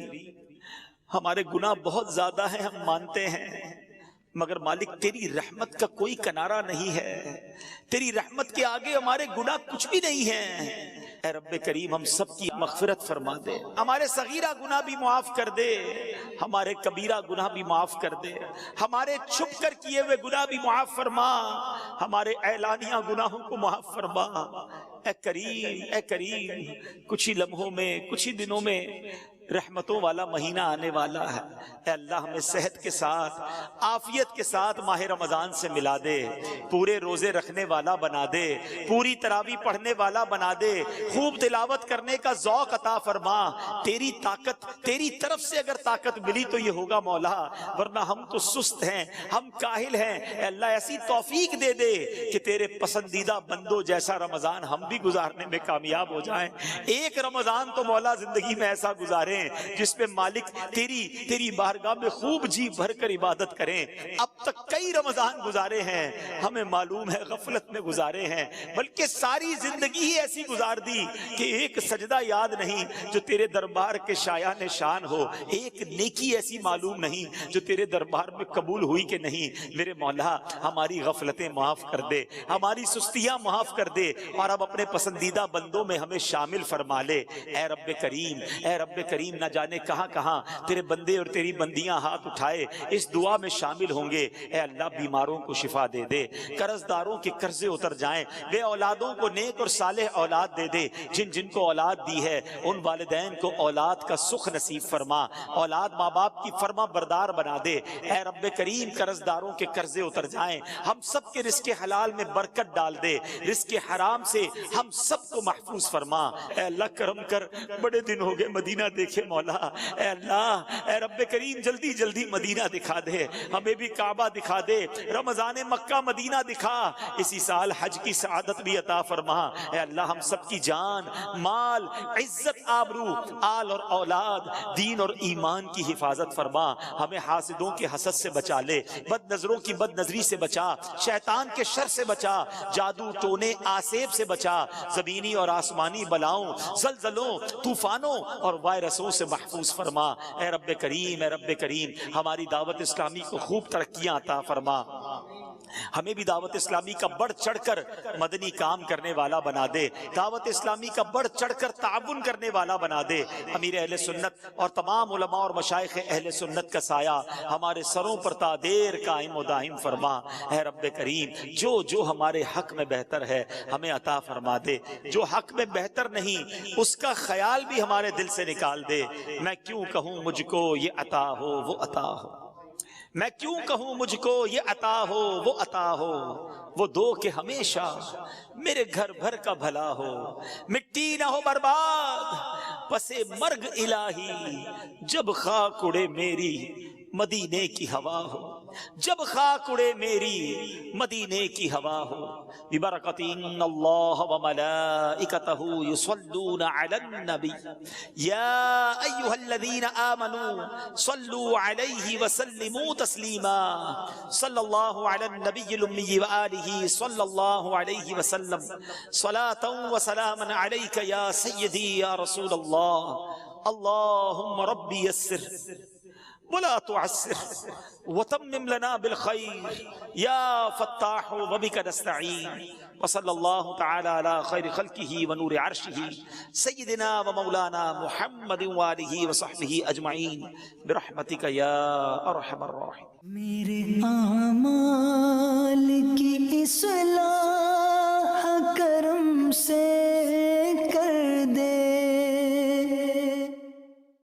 ہمارے گناہ بہت زیادہ ہیں, ہم مانتے ہیں, مگر مالک تیری رحمت کا کوئی کنارہ نہیں ہے. تیری رحمت کے آگے ہمارے گناہ کچھ بھی نہیں ہیں. اے رب کریم ہم سب کی مغفرت فرما دے. ہمارے صغیرہ گناہ بھی معاف کر دے, ہمارے کبیرہ گناہ بھی معاف کر دے, ہمارے چھپ کر کیے ہوئے گناہ بھی معاف فرما, ہمارے اعلانیہ گناہوں کو معاف فرما. اے کریم اے کریم کچھ ہی لمحوں میں کچھ ہی دنوں میں رحمتوں والا مہینہ آنے والا ہے. اے اللہ ہمیں صحت کے ساتھ عافیت کے ساتھ ماہ رمضان سے ملا دے, پورے روزے رکھنے والا بنا دے, پوری تراویح پڑھنے والا بنا دے, خوب تلاوت کرنے کا ذوق عطا فرما. تیری طاقت تیری طرف سے اگر طاقت ملی تو یہ ہوگا مولا, ورنہ ہم تو سست ہیں, ہم کاہل ہیں. اے اللہ ایسی توفیق دے دے کہ تیرے پسندیدہ بندوں جیسا رمضان ہم بھی گزارنے میں کامیاب ہو جائیں. ایک رمضان تو مولا زندگی میں ایسا گزاریں جس پہ مالک تیری بارگاہ میں خوب جی بھر کر عبادت کریں۔ اب تک کئی رمضان گزارے ہیں، ہمیں معلوم ہے غفلت میں گزارے ہیں، بلکہ ساری زندگی ہی ایسی گزار دی کہ ایک سجدہ یاد نہیں جو تیرے دربار کے شایان شان ہو، ایک نیکی ایسی معلوم نہیں جو تیرے دربار میں قبول ہوئی کہ نہیں۔ میرے مولا ہماری غفلتیں معاف کر دے، ہماری سستیاں معاف کر دے، اور اب اپنے پسندیدہ بندوں میں ہمیں شامل فرما لے۔ اے رب کریم، اے رب کریم، نہ جانے کہاں کہاں تیرے بندے اور تیری بندیاں ہاتھ اٹھائے اس دعا میں شامل ہوں گے۔ اے اللہ بیماروں کو شفا دے دے، قرض داروں کے قرضے اتر جائیں، بے اولادوں کو نیک اور صالح اولاد دے دے، جن کو اولاد دی ہے ان والدین کو اولاد کا سکھ نصیب فرما، اولاد ماں باپ کی فرما بردار بنا دے۔ اے رب کریم قرض داروں کے قرضے اتر جائیں، ہم سب کے رزق حلال میں برکت ڈال دے، رزق حرام سے ہم سب کو محفوظ فرما۔ اے اللہ کرم کر، بڑے دن ہو گئے مدینہ دیکھے مولا۔ اے اللہ، اے رب کریم جلدی جلدی مدینہ دکھا دے، ہمیں بھی کعبہ دکھا دے، رمضان مکہ مدینہ دکھا، اسی سال حج کی سعادت بھی عطا فرما۔ اے اللہ ہم سب کی جان، مال، عزت، آبرو، آل اور اولاد، دین اور ایمان کی حفاظت فرما۔ ہمیں حاسدوں کے حسد سے بچا لے، بد نظروں کی بد نظری سے بچا، شیطان کے شر سے بچا، جادو ٹونے آسیب سے بچا، زمینی اور آسمانی بلاؤں، زلزلوں، طوفانوں اور وائرسوں سے محفوظ فرما۔ اے رب کریم، اے رب کریم ہماری دعوت اسلامی کو خوب ترقیاں عطا فرما، ہمیں بھی دعوت اسلامی کا بڑھ چڑھ کر مدنی کام کرنے والا بنا دے، دعوت اسلامی کا بڑھ چڑھ کر تعاون کرنے والا بنا دے۔ امیر اہل سنت اور تمام علماء اور مشائخ اہل سنت کا سایہ ہمارے سروں پر تا دیر قائم و دائم فرما۔ اے رب کریم جو ہمارے حق میں بہتر ہے ہمیں عطا فرما دے، جو حق میں بہتر نہیں اس کا خیال بھی ہمارے دل سے نکال دے۔ میں کیوں کہوں مجھ کو یہ عطا ہو وہ عطا ہو، میں کیوں کہوں مجھ کو یہ عطا ہو وہ عطا ہو، وہ دو کہ ہمیشہ میرے گھر بھر کا بھلا ہو، مٹی نہ ہو برباد پسے مرگ الہی، جب خاک اڑے میری مدینے کی ہوا ہو، جب خاک اڑے میری مدینے کی ہوا ہو۔ ببرکت ان اللہ وملائکتہ یصلون علی النبی یا ایھا الذین آمنوا صلوا علیہ وسلموا تسلیما، صلی اللہ علی النبی الامی وآلہ صلی اللہ علیہ وسلم، صلاۃ وسلاما علیک یا سیدی یا رسول اللہ۔ اللہم ربی یسر ولا تعسر وتمم لنا بالخير يا فتاح وبك نستعين، وصلى الله تعالى على خير خلقه ونور عرشه سيدنا ومولانا محمد وآله وصحبه أجمعين برحمتك يا أرحم الراحمين۔ میرے آمال